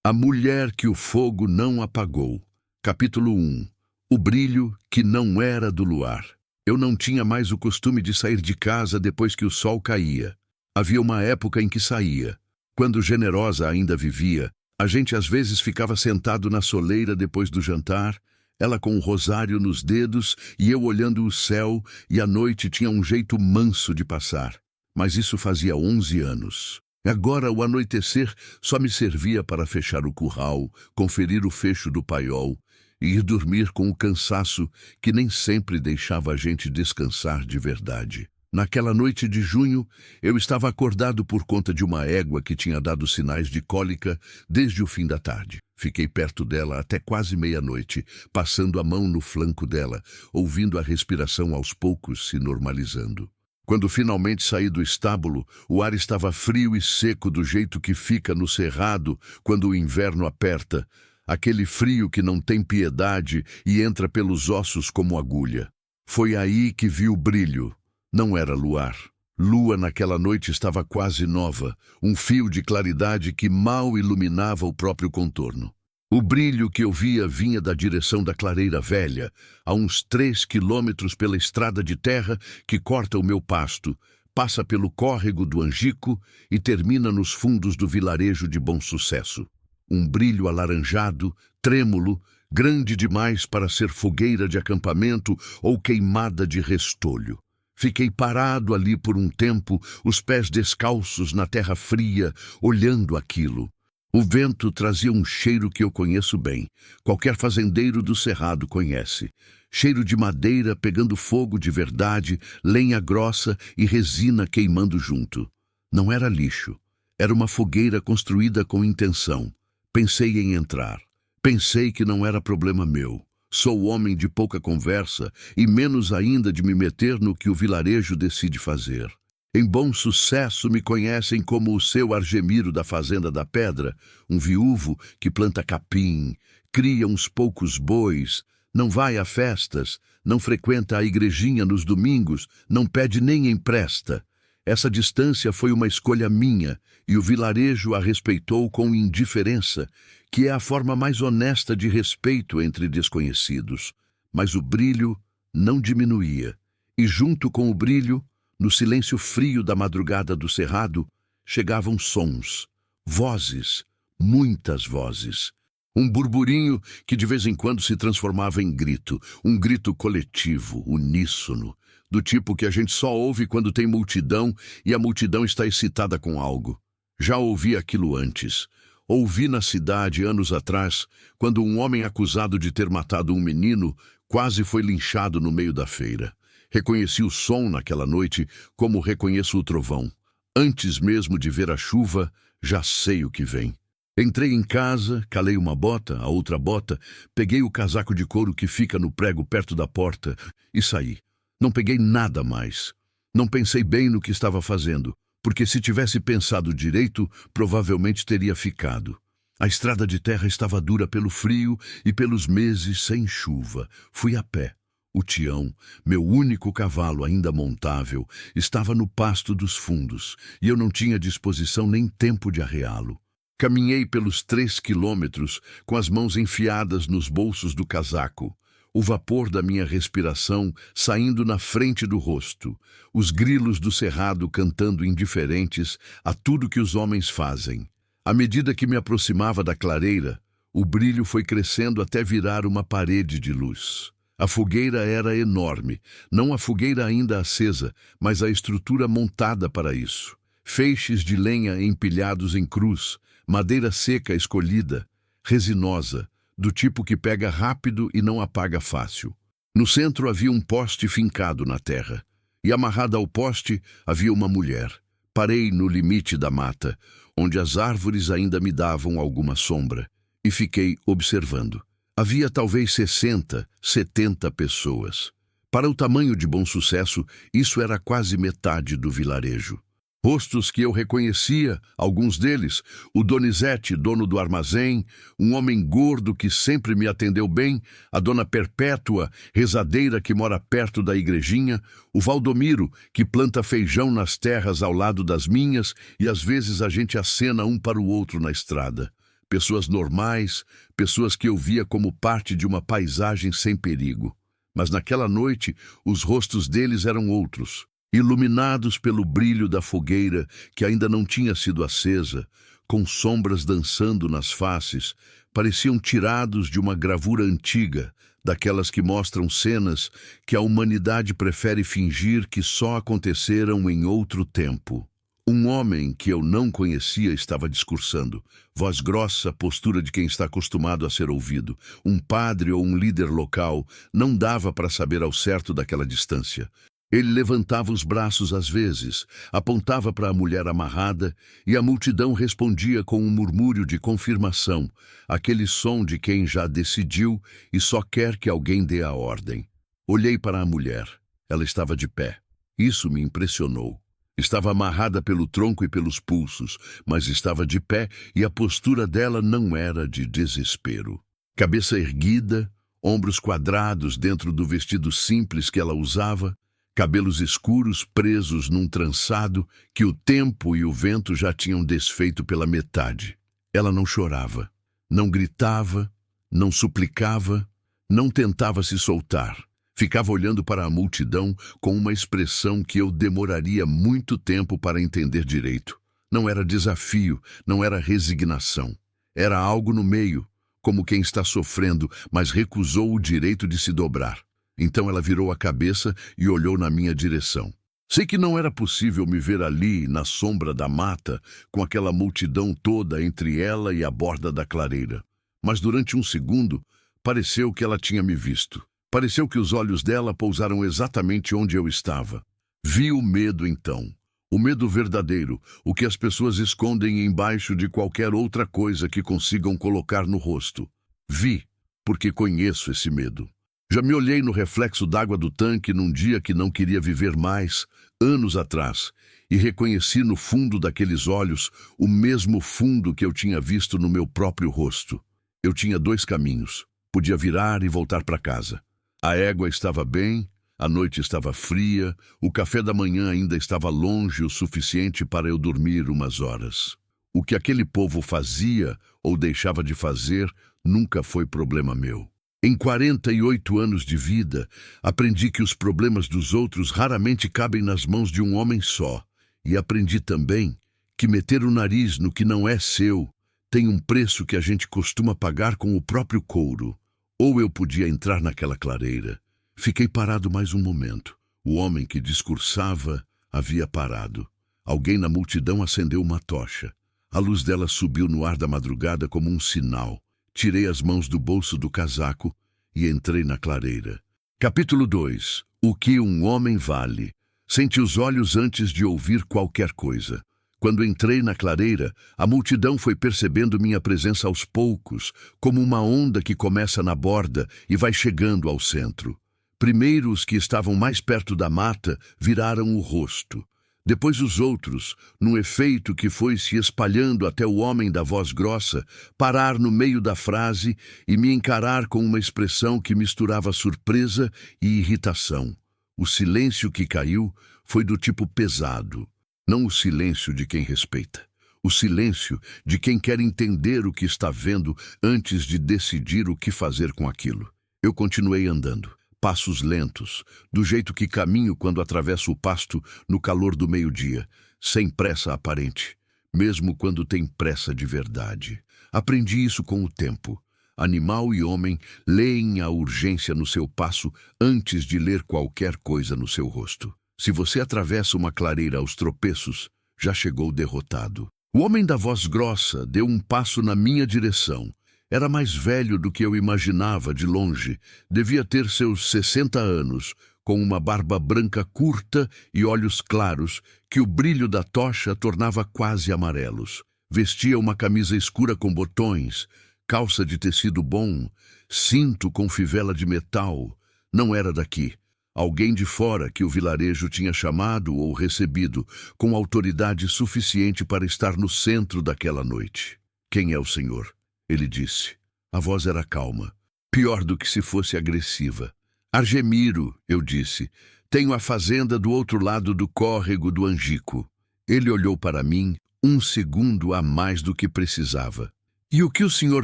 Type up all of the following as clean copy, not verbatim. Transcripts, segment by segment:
A mulher que o fogo não apagou. Capítulo 1. O brilho que não era do luar. Eu não tinha mais o costume de sair de casa depois que o sol caía. Havia uma época em que saía. Quando Generosa ainda vivia, a gente às vezes ficava sentado na soleira depois do jantar, ela com um rosário nos dedos e eu olhando o céu, e a noite tinha um jeito manso de passar. Mas isso fazia 11 anos. Agora o anoitecer só me servia para fechar o curral, conferir o fecho do paiol e ir dormir com o cansaço que nem sempre deixava a gente descansar de verdade. Naquela noite de junho, eu estava acordado por conta de uma égua que tinha dado sinais de cólica desde o fim da tarde. Fiquei perto dela até quase meia-noite, passando a mão no flanco dela, ouvindo a respiração aos poucos se normalizando. Quando finalmente saí do estábulo, o ar estava frio e seco do jeito que fica no cerrado quando o inverno aperta, aquele frio que não tem piedade e entra pelos ossos como agulha. Foi aí que vi o brilho. Não era luar. Lua naquela noite estava quase nova, um fio de claridade que mal iluminava o próprio contorno. O brilho que eu via vinha da direção da Clareira Velha, a uns 3 quilômetros pela estrada de terra que corta o meu pasto, passa pelo córrego do Angico e termina nos fundos do vilarejo de Bom Sucesso. Um brilho alaranjado, trêmulo, grande demais para ser fogueira de acampamento ou queimada de restolho. Fiquei parado ali por um tempo, os pés descalços na terra fria, olhando aquilo. O vento trazia um cheiro que eu conheço bem. Qualquer fazendeiro do cerrado conhece. Cheiro de madeira pegando fogo de verdade, lenha grossa e resina queimando junto. Não era lixo. Era uma fogueira construída com intenção. Pensei em entrar. Pensei que não era problema meu. Sou homem de pouca conversa e menos ainda de me meter no que o vilarejo decide fazer. Em Bom Sucesso me conhecem como o seu Argemiro da Fazenda da Pedra, um viúvo que planta capim, cria uns poucos bois, não vai a festas, não frequenta a igrejinha nos domingos, não pede nem empresta. Essa distância foi uma escolha minha e o vilarejo a respeitou com indiferença, que é a forma mais honesta de respeito entre desconhecidos. Mas o brilho não diminuía, e junto com o brilho, no silêncio frio da madrugada do cerrado, chegavam sons, vozes, muitas vozes. Um burburinho que de vez em quando se transformava em grito, um grito coletivo, uníssono, do tipo que a gente só ouve quando tem multidão e a multidão está excitada com algo. Já ouvi aquilo antes. Ouvi na cidade anos atrás, quando um homem acusado de ter matado um menino quase foi linchado no meio da feira. Reconheci o som naquela noite como reconheço o trovão. Antes mesmo de ver a chuva, já sei o que vem. Entrei em casa, calei uma bota, a outra bota, peguei o casaco de couro que fica no prego perto da porta e saí. Não peguei nada mais. Não pensei bem no que estava fazendo, porque se tivesse pensado direito, provavelmente teria ficado. A estrada de terra estava dura pelo frio e pelos meses sem chuva. Fui a pé. O Tião, meu único cavalo ainda montável, estava no pasto dos fundos, e eu não tinha disposição nem tempo de arreá-lo. Caminhei pelos 3 quilômetros, com as mãos enfiadas nos bolsos do casaco, o vapor da minha respiração saindo na frente do rosto, os grilos do cerrado cantando indiferentes a tudo que os homens fazem. À medida que me aproximava da clareira, o brilho foi crescendo até virar uma parede de luz. A fogueira era enorme, não a fogueira ainda acesa, mas a estrutura montada para isso. Feixes de lenha empilhados em cruz, madeira seca escolhida, resinosa, do tipo que pega rápido e não apaga fácil. No centro havia um poste fincado na terra, e amarrada ao poste havia uma mulher. Parei no limite da mata, onde as árvores ainda me davam alguma sombra, e fiquei observando. Havia talvez 60, 70 pessoas. Para o tamanho de Bom Sucesso, isso era quase metade do vilarejo. Rostos que eu reconhecia, alguns deles, o Donizete, dono do armazém, um homem gordo que sempre me atendeu bem, a Dona Perpétua, rezadeira que mora perto da igrejinha, o Valdomiro, que planta feijão nas terras ao lado das minhas e às vezes a gente acena um para o outro na estrada. Pessoas normais, pessoas que eu via como parte de uma paisagem sem perigo. Mas naquela noite, os rostos deles eram outros, iluminados pelo brilho da fogueira que ainda não tinha sido acesa, com sombras dançando nas faces, pareciam tirados de uma gravura antiga, daquelas que mostram cenas que a humanidade prefere fingir que só aconteceram em outro tempo. Um homem que eu não conhecia estava discursando, voz grossa, postura de quem está acostumado a ser ouvido. Um padre ou um líder local, não dava para saber ao certo daquela distância. Ele levantava os braços às vezes, apontava para a mulher amarrada e a multidão respondia com um murmúrio de confirmação, aquele som de quem já decidiu e só quer que alguém dê a ordem. Olhei para a mulher. Ela estava de pé. Isso me impressionou. Estava amarrada pelo tronco e pelos pulsos, mas estava de pé e a postura dela não era de desespero. Cabeça erguida, ombros quadrados dentro do vestido simples que ela usava, cabelos escuros presos num trançado que o tempo e o vento já tinham desfeito pela metade. Ela não chorava, não gritava, não suplicava, não tentava se soltar. Ficava olhando para a multidão com uma expressão que eu demoraria muito tempo para entender direito. Não era desafio, não era resignação. Era algo no meio, como quem está sofrendo, mas recusou o direito de se dobrar. Então ela virou a cabeça e olhou na minha direção. Sei que não era possível me ver ali, na sombra da mata, com aquela multidão toda entre ela e a borda da clareira. Mas durante um segundo, pareceu que ela tinha me visto. Pareceu que os olhos dela pousaram exatamente onde eu estava. Vi o medo então. O medo verdadeiro, o que as pessoas escondem embaixo de qualquer outra coisa que consigam colocar no rosto. Vi, porque conheço esse medo. Já me olhei no reflexo d'água do tanque num dia que não queria viver mais, anos atrás, e reconheci no fundo daqueles olhos o mesmo fundo que eu tinha visto no meu próprio rosto. Eu tinha dois caminhos. Podia virar e voltar para casa. A égua estava bem, a noite estava fria, o café da manhã ainda estava longe o suficiente para eu dormir umas horas. O que aquele povo fazia ou deixava de fazer nunca foi problema meu. Em 48 anos de vida, aprendi que os problemas dos outros raramente cabem nas mãos de um homem só. E aprendi também que meter o nariz no que não é seu tem um preço que a gente costuma pagar com o próprio couro. Ou eu podia entrar naquela clareira. Fiquei parado mais um momento. O homem que discursava havia parado. Alguém na multidão acendeu uma tocha. A luz dela subiu no ar da madrugada como um sinal. Tirei as mãos do bolso do casaco e entrei na clareira. Capítulo 2. O que um homem vale. Senti os olhos antes de ouvir qualquer coisa. Quando entrei na clareira, a multidão foi percebendo minha presença aos poucos, como uma onda que começa na borda e vai chegando ao centro. Primeiro os que estavam mais perto da mata viraram o rosto. Depois os outros, num efeito que foi se espalhando até o homem da voz grossa, parar no meio da frase e me encarar com uma expressão que misturava surpresa e irritação. O silêncio que caiu foi do tipo pesado. Não o silêncio de quem respeita. O silêncio de quem quer entender o que está vendo antes de decidir o que fazer com aquilo. Eu continuei andando, passos lentos, do jeito que caminho quando atravesso o pasto no calor do meio-dia, sem pressa aparente, mesmo quando tem pressa de verdade. Aprendi isso com o tempo. Animal e homem leem a urgência no seu passo antes de ler qualquer coisa no seu rosto. Se você atravessa uma clareira aos tropeços, já chegou derrotado. O homem da voz grossa deu um passo na minha direção. Era mais velho do que eu imaginava de longe. Devia ter seus 60 anos, com uma barba branca curta e olhos claros, que o brilho da tocha tornava quase amarelos. Vestia uma camisa escura com botões, calça de tecido bom, cinto com fivela de metal. Não era daqui. Alguém de fora que o vilarejo tinha chamado ou recebido com autoridade suficiente para estar no centro daquela noite. Quem é o senhor? Ele disse. A voz era calma, pior do que se fosse agressiva. Argemiro, eu disse. Tenho a fazenda do outro lado do córrego do Angico. Ele olhou para mim, um segundo a mais do que precisava. E o que o senhor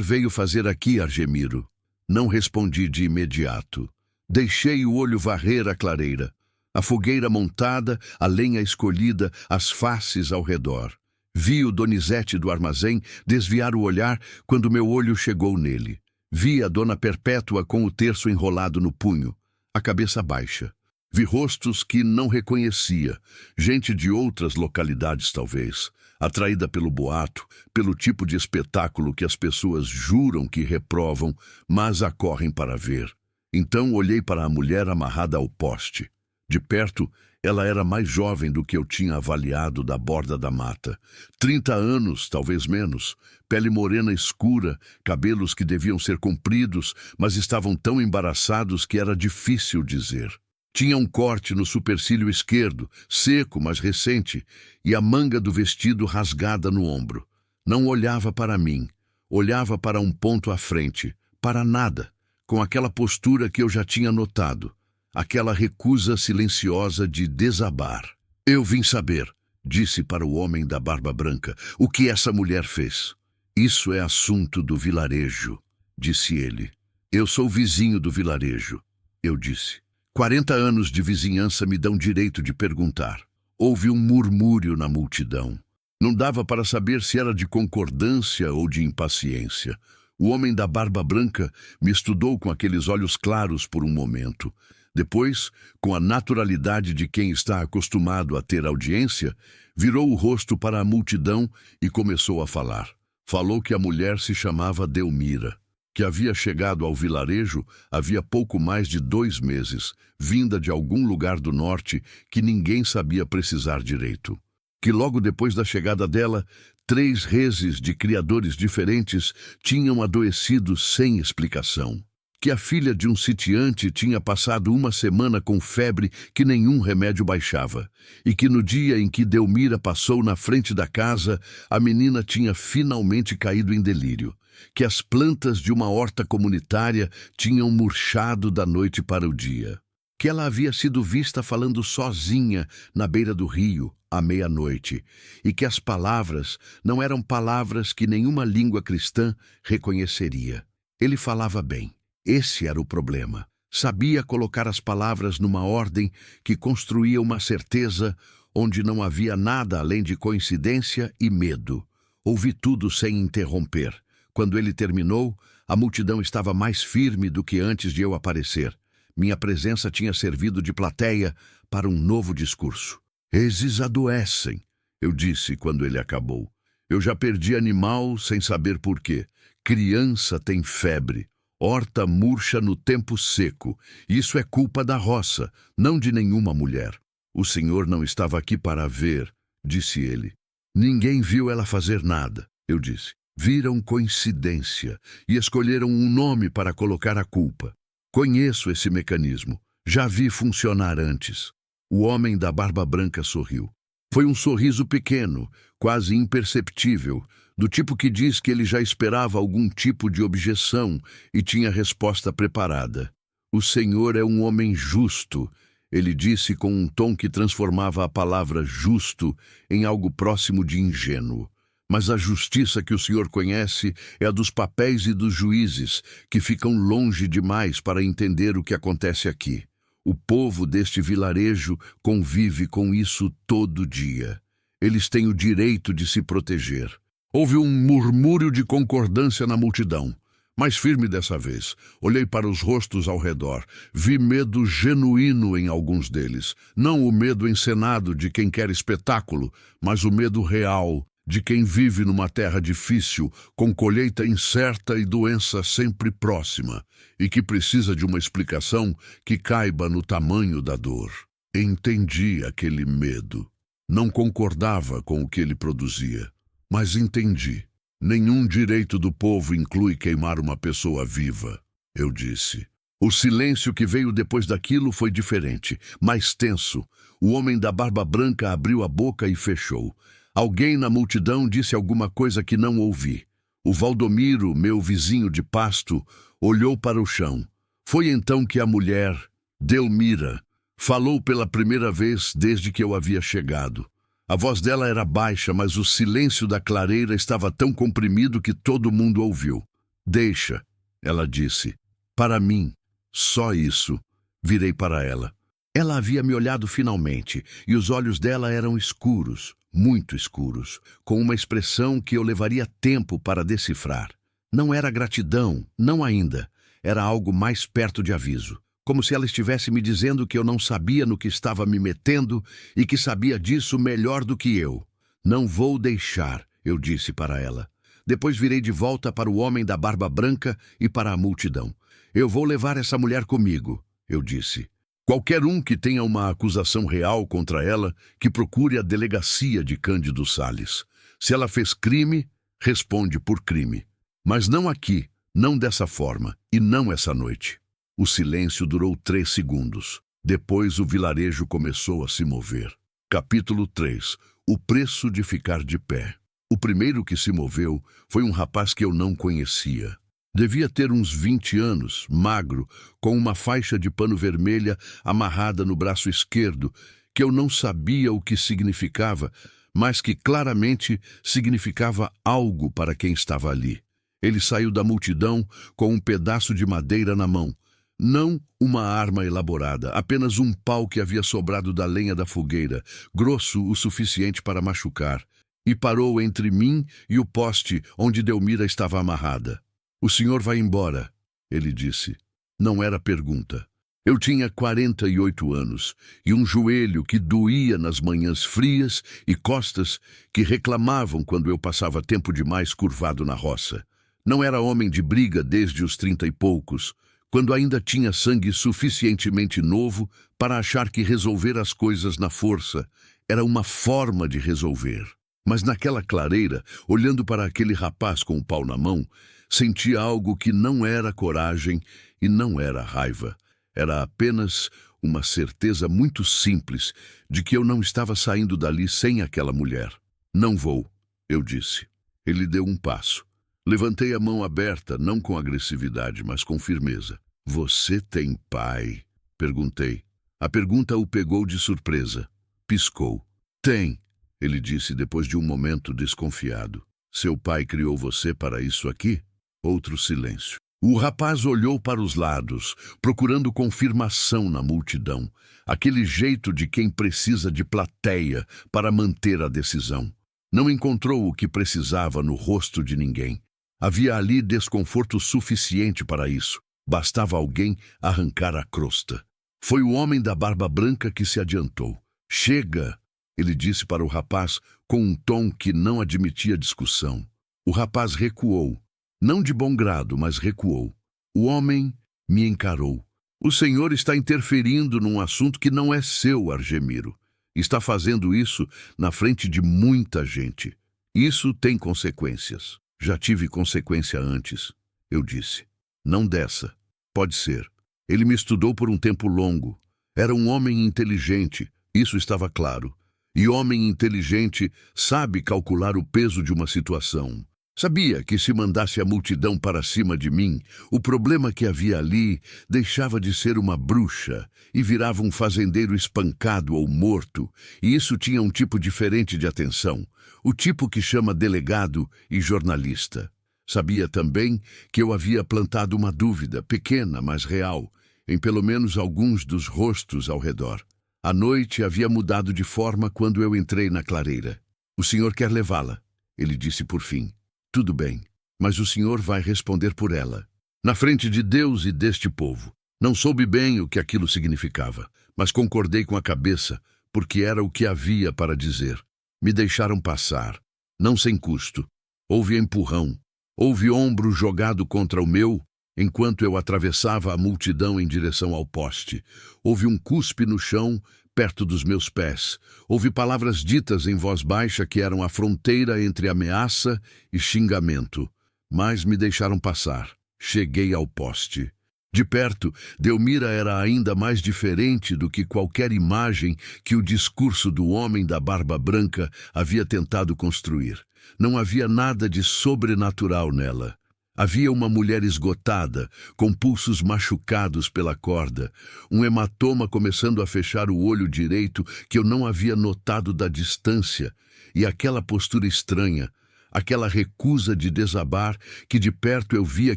veio fazer aqui, Argemiro? Não respondi de imediato. Deixei o olho varrer a clareira, a fogueira montada, a lenha escolhida, as faces ao redor. Vi o Donizete do armazém desviar o olhar quando meu olho chegou nele. Vi a Dona Perpétua com o terço enrolado no punho, a cabeça baixa. Vi rostos que não reconhecia, gente de outras localidades talvez, atraída pelo boato, pelo tipo de espetáculo que as pessoas juram que reprovam, mas acorrem para ver. Então olhei para a mulher amarrada ao poste. De perto, ela era mais jovem do que eu tinha avaliado da borda da mata. 30 anos, talvez menos, pele morena escura, cabelos que deviam ser compridos, mas estavam tão embaraçados que era difícil dizer. Tinha um corte no supercílio esquerdo, seco, mas recente, e a manga do vestido rasgada no ombro. Não olhava para mim, olhava para um ponto à frente, para nada, com aquela postura que eu já tinha notado, aquela recusa silenciosa de desabar. Eu vim saber, disse para o homem da barba branca, o que essa mulher fez. Isso é assunto do vilarejo, disse ele. Eu sou vizinho do vilarejo, eu disse. 40 anos de vizinhança me dão direito de perguntar. Houve um murmúrio na multidão. Não dava para saber se era de concordância ou de impaciência. O homem da barba branca me estudou com aqueles olhos claros por um momento. Depois, com a naturalidade de quem está acostumado a ter audiência, virou o rosto para a multidão e começou a falar. Falou que a mulher se chamava Delmira, que havia chegado ao vilarejo havia pouco mais de 2 meses, vinda de algum lugar do norte que ninguém sabia precisar direito. Que logo depois da chegada dela, 3 reses de criadores diferentes tinham adoecido sem explicação. Que a filha de um sitiante tinha passado 1 semana com febre que nenhum remédio baixava, e que no dia em que Delmira passou na frente da casa, a menina tinha finalmente caído em delírio. Que as plantas de uma horta comunitária tinham murchado da noite para o dia. Que ela havia sido vista falando sozinha na beira do rio, à meia-noite, e que as palavras não eram palavras que nenhuma língua cristã reconheceria. Ele falava bem. Esse era o problema. Sabia colocar as palavras numa ordem que construía uma certeza onde não havia nada além de coincidência e medo. Ouvi tudo sem interromper. Quando ele terminou, a multidão estava mais firme do que antes de eu aparecer. Minha presença tinha servido de plateia para um novo discurso. Esses adoecem, eu disse quando ele acabou. Eu já perdi animal sem saber por quê. Criança tem febre. Horta murcha no tempo seco. Isso é culpa da roça, não de nenhuma mulher. O senhor não estava aqui para ver, disse ele. Ninguém viu ela fazer nada, eu disse. Viram coincidência e escolheram um nome para colocar a culpa. Conheço esse mecanismo. Já vi funcionar antes. O homem da barba branca sorriu. Foi um sorriso pequeno, quase imperceptível, do tipo que diz que ele já esperava algum tipo de objeção e tinha resposta preparada. O senhor é um homem justo, ele disse com um tom que transformava a palavra justo em algo próximo de ingênuo. Mas a justiça que o senhor conhece é a dos papéis e dos juízes, que ficam longe demais para entender o que acontece aqui. O povo deste vilarejo convive com isso todo dia. Eles têm o direito de se proteger. Houve um murmúrio de concordância na multidão, mais firme dessa vez. Olhei para os rostos ao redor. Vi medo genuíno em alguns deles. Não o medo encenado de quem quer espetáculo, mas o medo real de quem vive numa terra difícil, com colheita incerta e doença sempre próxima, e que precisa de uma explicação que caiba no tamanho da dor. Entendi aquele medo. Não concordava com o que ele produzia, mas entendi. Nenhum direito do povo inclui queimar uma pessoa viva, eu disse. O silêncio que veio depois daquilo foi diferente, mais tenso. O homem da barba branca abriu a boca e fechou. Alguém na multidão disse alguma coisa que não ouvi. O Valdomiro, meu vizinho de pasto, olhou para o chão. Foi então que a mulher, Delmira, falou pela primeira vez desde que eu havia chegado. A voz dela era baixa, mas o silêncio da clareira estava tão comprimido que todo mundo ouviu. Deixa, ela disse. Para mim, só isso. Virei para ela. Ela havia me olhado finalmente, e os olhos dela eram escuros, muito escuros, com uma expressão que eu levaria tempo para decifrar. Não era gratidão, não ainda. Era algo mais perto de aviso. Como se ela estivesse me dizendo que eu não sabia no que estava me metendo e que sabia disso melhor do que eu. Não vou deixar, eu disse para ela. Depois virei de volta para o homem da barba branca e para a multidão. Eu vou levar essa mulher comigo, eu disse. Qualquer um que tenha uma acusação real contra ela, que procure a delegacia de Cândido Sales. Se ela fez crime, responde por crime. Mas não aqui, não dessa forma, e não essa noite. O silêncio durou 3 segundos. Depois o vilarejo começou a se mover. Capítulo 3. O preço de ficar de pé. O primeiro que se moveu foi um rapaz que eu não conhecia. Devia ter uns 20 anos, magro, com uma faixa de pano vermelha amarrada no braço esquerdo, que eu não sabia o que significava, mas que claramente significava algo para quem estava ali. Ele saiu da multidão com um pedaço de madeira na mão. Não uma arma elaborada, apenas um pau que havia sobrado da lenha da fogueira, grosso o suficiente para machucar, e parou entre mim e o poste onde Delmira estava amarrada. O senhor vai embora, ele disse. Não era pergunta. Eu tinha 48 anos e um joelho que doía nas manhãs frias e costas que reclamavam quando eu passava tempo demais curvado na roça. Não era homem de briga desde os 30 e poucos, quando ainda tinha sangue suficientemente novo para achar que resolver as coisas na força era uma forma de resolver. Mas naquela clareira, olhando para aquele rapaz com o pau na mão, sentia algo que não era coragem e não era raiva. Era apenas uma certeza muito simples de que eu não estava saindo dali sem aquela mulher. Não vou, eu disse. Ele deu um passo. Levantei a mão aberta, não com agressividade, mas com firmeza. Você tem pai? Perguntei. A pergunta o pegou de surpresa. Piscou. Tem, ele disse depois de um momento desconfiado. Seu pai criou você para isso aqui? Outro silêncio. O rapaz olhou para os lados, procurando confirmação na multidão. Aquele jeito de quem precisa de plateia para manter a decisão. Não encontrou o que precisava no rosto de ninguém. Havia ali desconforto suficiente para isso. Bastava alguém arrancar a crosta. Foi o homem da barba branca que se adiantou. Chega, ele disse para o rapaz com um tom que não admitia discussão. O rapaz recuou. Não de bom grado, mas recuou. O homem me encarou. O senhor está interferindo num assunto que não é seu, Argemiro. Está fazendo isso na frente de muita gente. Isso tem consequências. Já tive consequência antes, eu disse. Não dessa. Pode ser. Ele me estudou por um tempo longo. Era um homem inteligente, isso estava claro. E homem inteligente sabe calcular o peso de uma situação. Sabia que se mandasse a multidão para cima de mim, o problema que havia ali deixava de ser uma bruxa e virava um fazendeiro espancado ou morto, e isso tinha um tipo diferente de atenção, o tipo que chama delegado e jornalista. Sabia também que eu havia plantado uma dúvida, pequena, mas real, em pelo menos alguns dos rostos ao redor. A noite havia mudado de forma quando eu entrei na clareira. O senhor quer levá-la, ele disse por fim. Tudo bem, mas o senhor vai responder por ela. Na frente de Deus e deste povo. Não soube bem o que aquilo significava, mas concordei com a cabeça, porque era o que havia para dizer. Me deixaram passar, não sem custo. Houve empurrão, houve ombro jogado contra o meu, enquanto eu atravessava a multidão em direção ao poste. Houve um cuspe no chão, perto dos meus pés. Houve palavras ditas em voz baixa que eram a fronteira entre ameaça e xingamento. Mas me deixaram passar. Cheguei ao poste. De perto, Delmira era ainda mais diferente do que qualquer imagem que o discurso do homem da barba branca havia tentado construir. Não havia nada de sobrenatural nela. Havia uma mulher esgotada, com pulsos machucados pela corda, um hematoma começando a fechar o olho direito que eu não havia notado da distância, e aquela postura estranha, aquela recusa de desabar que de perto eu via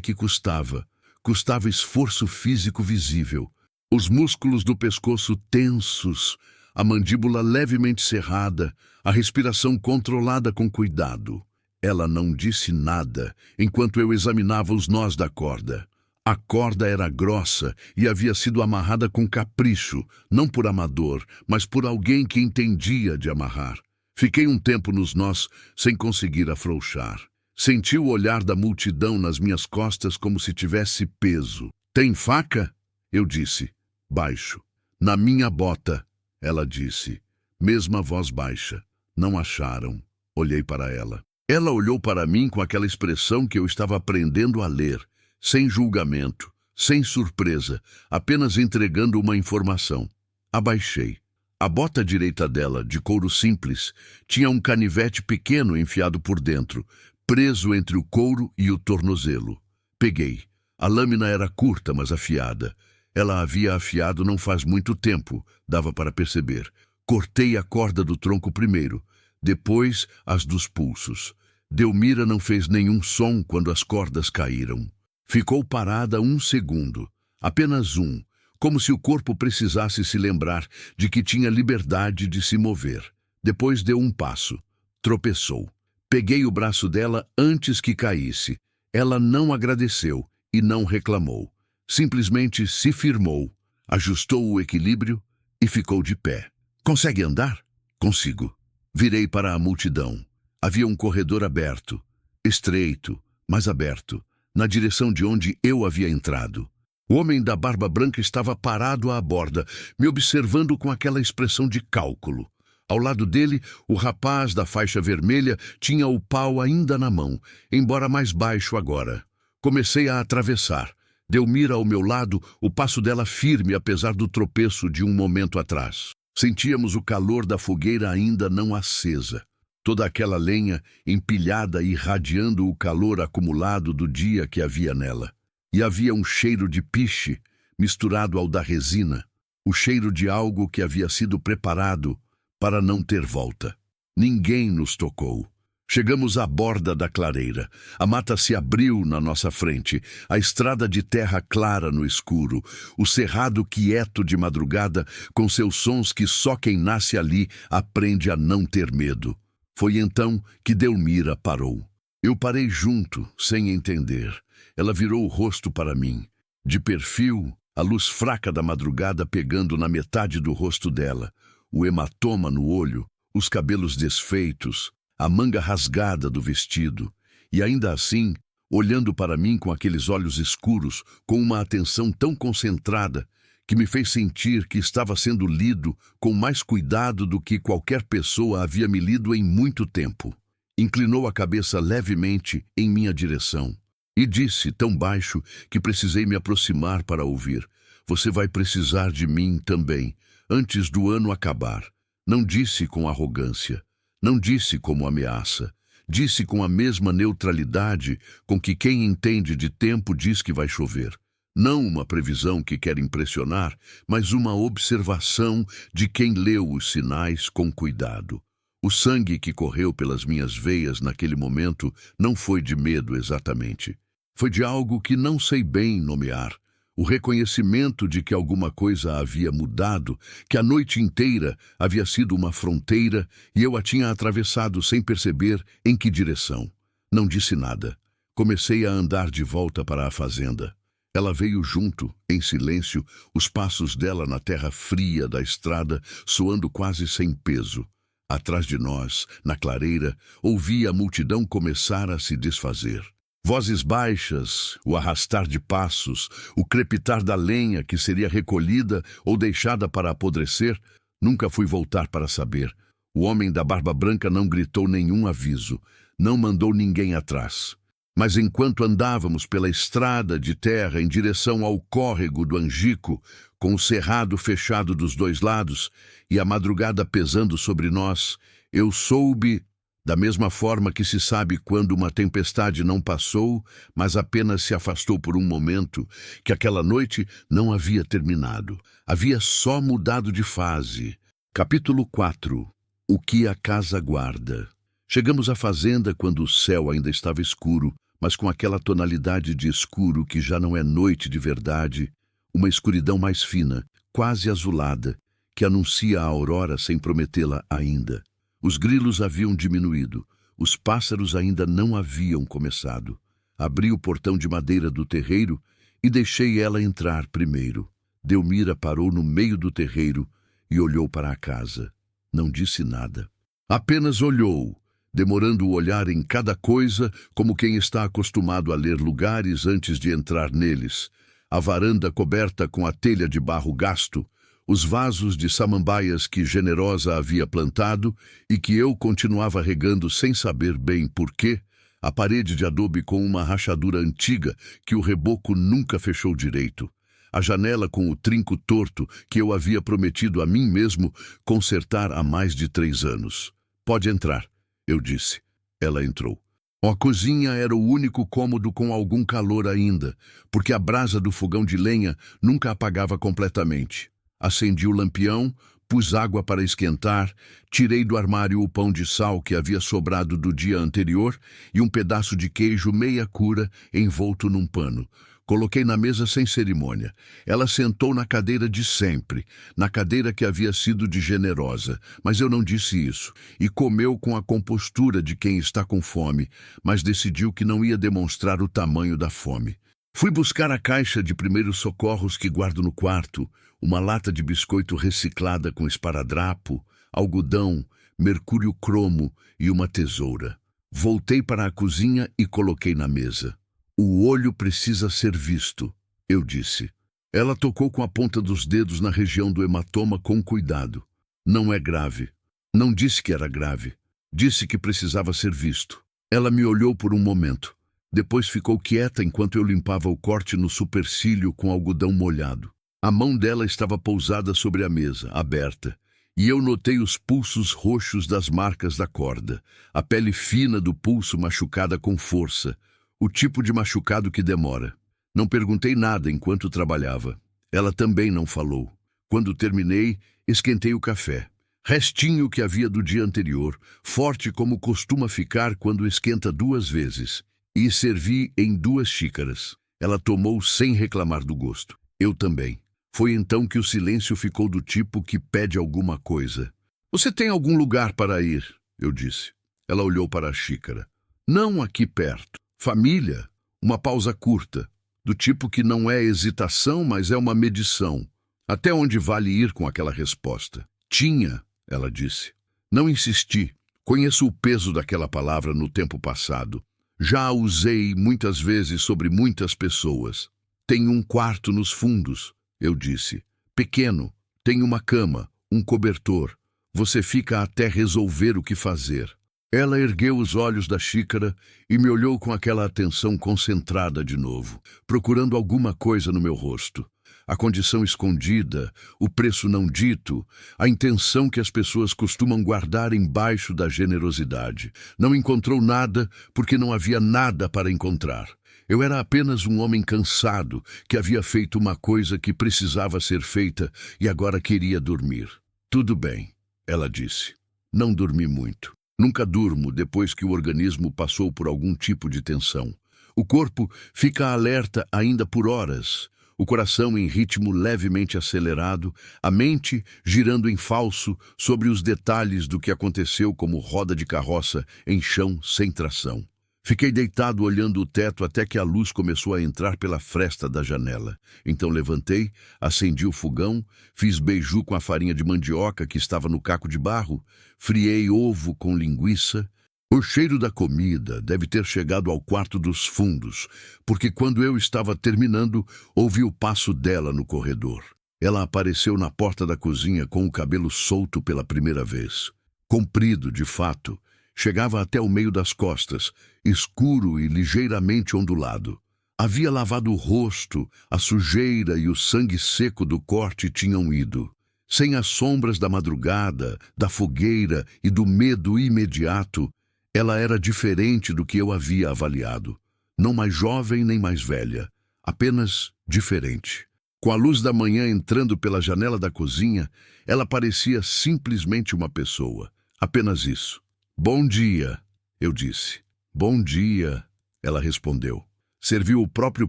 que custava esforço físico visível. Os músculos do pescoço tensos, a mandíbula levemente cerrada, a respiração controlada com cuidado. Ela não disse nada enquanto eu examinava os nós da corda. A corda era grossa e havia sido amarrada com capricho, não por amador, mas por alguém que entendia de amarrar. Fiquei um tempo nos nós sem conseguir afrouxar. Senti o olhar da multidão nas minhas costas como se tivesse peso. "Tem faca?" Eu disse, baixo. "Na minha bota", ela disse, mesma voz baixa. "Não acharam." Olhei para ela. Ela olhou para mim com aquela expressão que eu estava aprendendo a ler, sem julgamento, sem surpresa, apenas entregando uma informação. Abaixei. A bota direita dela, de couro simples, tinha um canivete pequeno enfiado por dentro, preso entre o couro e o tornozelo. Peguei. A lâmina era curta, mas afiada. Ela havia afiado não faz muito tempo, dava para perceber. Cortei a corda do tronco primeiro, depois as dos pulsos. Delmira não fez nenhum som quando as cordas caíram. Ficou parada um segundo, apenas um, como se o corpo precisasse se lembrar de que tinha liberdade de se mover. Depois deu um passo. Tropeçou. Peguei o braço dela antes que caísse. Ela não agradeceu e não reclamou. Simplesmente se firmou, ajustou o equilíbrio e ficou de pé. "Consegue andar?" "Consigo." Virei para a multidão. Havia um corredor aberto, estreito, mas aberto, na direção de onde eu havia entrado. O homem da barba branca estava parado à borda, me observando com aquela expressão de cálculo. Ao lado dele, o rapaz da faixa vermelha tinha o pau ainda na mão, embora mais baixo agora. Comecei a atravessar. Delmira ao meu lado, o passo dela firme apesar do tropeço de um momento atrás. Sentíamos o calor da fogueira ainda não acesa. Toda aquela lenha empilhada e irradiando o calor acumulado do dia que havia nela. E havia um cheiro de piche misturado ao da resina, o cheiro de algo que havia sido preparado para não ter volta. Ninguém nos tocou. Chegamos à borda da clareira. A mata se abriu na nossa frente, a estrada de terra clara no escuro, o cerrado quieto de madrugada, com seus sons que só quem nasce ali aprende a não ter medo. Foi então que Delmira parou. Eu parei junto, sem entender. Ela virou o rosto para mim. De perfil, a luz fraca da madrugada pegando na metade do rosto dela, o hematoma no olho, os cabelos desfeitos, a manga rasgada do vestido, e ainda assim, olhando para mim com aqueles olhos escuros, com uma atenção tão concentrada, que me fez sentir que estava sendo lido com mais cuidado do que qualquer pessoa havia me lido em muito tempo. Inclinou a cabeça levemente em minha direção e disse, tão baixo que precisei me aproximar para ouvir: "Você vai precisar de mim também, antes do ano acabar." Não disse com arrogância, não disse como ameaça, disse com a mesma neutralidade com que quem entende de tempo diz que vai chover. Não uma previsão que quer impressionar, mas uma observação de quem leu os sinais com cuidado. O sangue que correu pelas minhas veias naquele momento não foi de medo exatamente. Foi de algo que não sei bem nomear. O reconhecimento de que alguma coisa havia mudado, que a noite inteira havia sido uma fronteira e eu a tinha atravessado sem perceber em que direção. Não disse nada. Comecei a andar de volta para a fazenda. Ela veio junto, em silêncio, os passos dela na terra fria da estrada, soando quase sem peso. Atrás de nós, na clareira, ouvia a multidão começar a se desfazer. Vozes baixas, o arrastar de passos, o crepitar da lenha que seria recolhida ou deixada para apodrecer. Nunca fui voltar para saber. O homem da barba branca não gritou nenhum aviso, não mandou ninguém atrás. Mas enquanto andávamos pela estrada de terra em direção ao córrego do Angico, com o cerrado fechado dos dois lados e a madrugada pesando sobre nós, eu soube Da mesma forma que se sabe quando uma tempestade não passou, mas apenas se afastou por um momento, que aquela noite não havia terminado, havia só mudado de fase. Capítulo 4. O que a casa guarda. Chegamos à fazenda quando o céu ainda estava escuro, mas com aquela tonalidade de escuro que já não é noite de verdade, uma escuridão mais fina, quase azulada, que anuncia a aurora sem prometê-la ainda. Os grilos haviam diminuído, os pássaros ainda não haviam começado. Abri o portão de madeira do terreiro e deixei ela entrar primeiro. Delmira parou no meio do terreiro e olhou para a casa. Não disse nada. Apenas olhou, demorando o olhar em cada coisa, como quem está acostumado a ler lugares antes de entrar neles. A varanda coberta com a telha de barro gasto, os vasos de samambaias que Generosa havia plantado e que eu continuava regando sem saber bem porquê, a parede de adobe com uma rachadura antiga que o reboco nunca fechou direito, a janela com o trinco torto que eu havia prometido a mim mesmo consertar há mais de 3 anos. Pode entrar, eu disse. Ela entrou. A cozinha era o único cômodo com algum calor ainda, porque a brasa do fogão de lenha nunca apagava completamente. Acendi o lampião, pus água para esquentar, tirei do armário o pão de sal que havia sobrado do dia anterior e um pedaço de queijo meia cura envolto num pano. Coloquei na mesa sem cerimônia. Ela sentou na cadeira de sempre, na cadeira que havia sido de Generosa, mas eu não disse isso, e comeu com a compostura de quem está com fome, mas decidiu que não ia demonstrar o tamanho da fome. Fui buscar a caixa de primeiros socorros que guardo no quarto, uma lata de biscoito reciclada com esparadrapo, algodão, mercúrio cromo e uma tesoura. Voltei para a cozinha e coloquei na mesa. O olho precisa ser visto, eu disse. Ela tocou com a ponta dos dedos na região do hematoma com cuidado. Não é grave. Não disse que era grave. Disse que precisava ser visto. Ela me olhou por um momento. Depois ficou quieta enquanto eu limpava o corte no supercílio com algodão molhado. A mão dela estava pousada sobre a mesa, aberta, e eu notei os pulsos roxos das marcas da corda, a pele fina do pulso machucada com força, o tipo de machucado que demora. Não perguntei nada enquanto trabalhava. Ela também não falou. Quando terminei, esquentei o café. Restinho que havia do dia anterior, forte como costuma ficar quando esquenta 2 vezes, e servi em 2 xícaras. Ela tomou sem reclamar do gosto. Eu também. Foi então que o silêncio ficou do tipo que pede alguma coisa. Você tem algum lugar para ir? Eu disse. Ela olhou para a xícara. Não aqui perto. Família. Uma pausa curta. Do tipo que não é hesitação, mas é uma medição. Até onde vale ir com aquela resposta? Tinha, ela disse. Não insisti. Conheço o peso daquela palavra no tempo passado. Já a usei muitas vezes sobre muitas pessoas. Tem um quarto nos fundos, eu disse. Pequeno, tem uma cama, um cobertor. Você fica até resolver o que fazer. Ela ergueu os olhos da xícara e me olhou com aquela atenção concentrada de novo, procurando alguma coisa no meu rosto. A condição escondida, o preço não dito, a intenção que as pessoas costumam guardar embaixo da generosidade. Não encontrou nada porque não havia nada para encontrar. Eu era apenas um homem cansado que havia feito uma coisa que precisava ser feita e agora queria dormir. Tudo bem, ela disse. Não dormi muito. Nunca durmo depois que o organismo passou por algum tipo de tensão. O corpo fica alerta ainda por horas, o coração em ritmo levemente acelerado, a mente girando em falso sobre os detalhes do que aconteceu como roda de carroça em chão sem tração. Fiquei deitado olhando o teto até que a luz começou a entrar pela fresta da janela. Então levantei, acendi o fogão, fiz beiju com a farinha de mandioca que estava no caco de barro, friei ovo com linguiça. O cheiro da comida deve ter chegado ao quarto dos fundos, porque quando eu estava terminando, ouvi o passo dela no corredor. Ela apareceu na porta da cozinha com o cabelo solto pela primeira vez. Comprido, de fato, chegava até o meio das costas, escuro e ligeiramente ondulado. Havia lavado o rosto, a sujeira e o sangue seco do corte tinham ido. Sem as sombras da madrugada, da fogueira e do medo imediato, Ela era diferente do que eu havia avaliado. Não mais jovem nem mais velha, apenas diferente. Com a luz da manhã entrando pela janela da cozinha, ela parecia simplesmente uma pessoa. Apenas isso. "Bom dia", eu disse. "Bom dia", ela respondeu. Serviu o próprio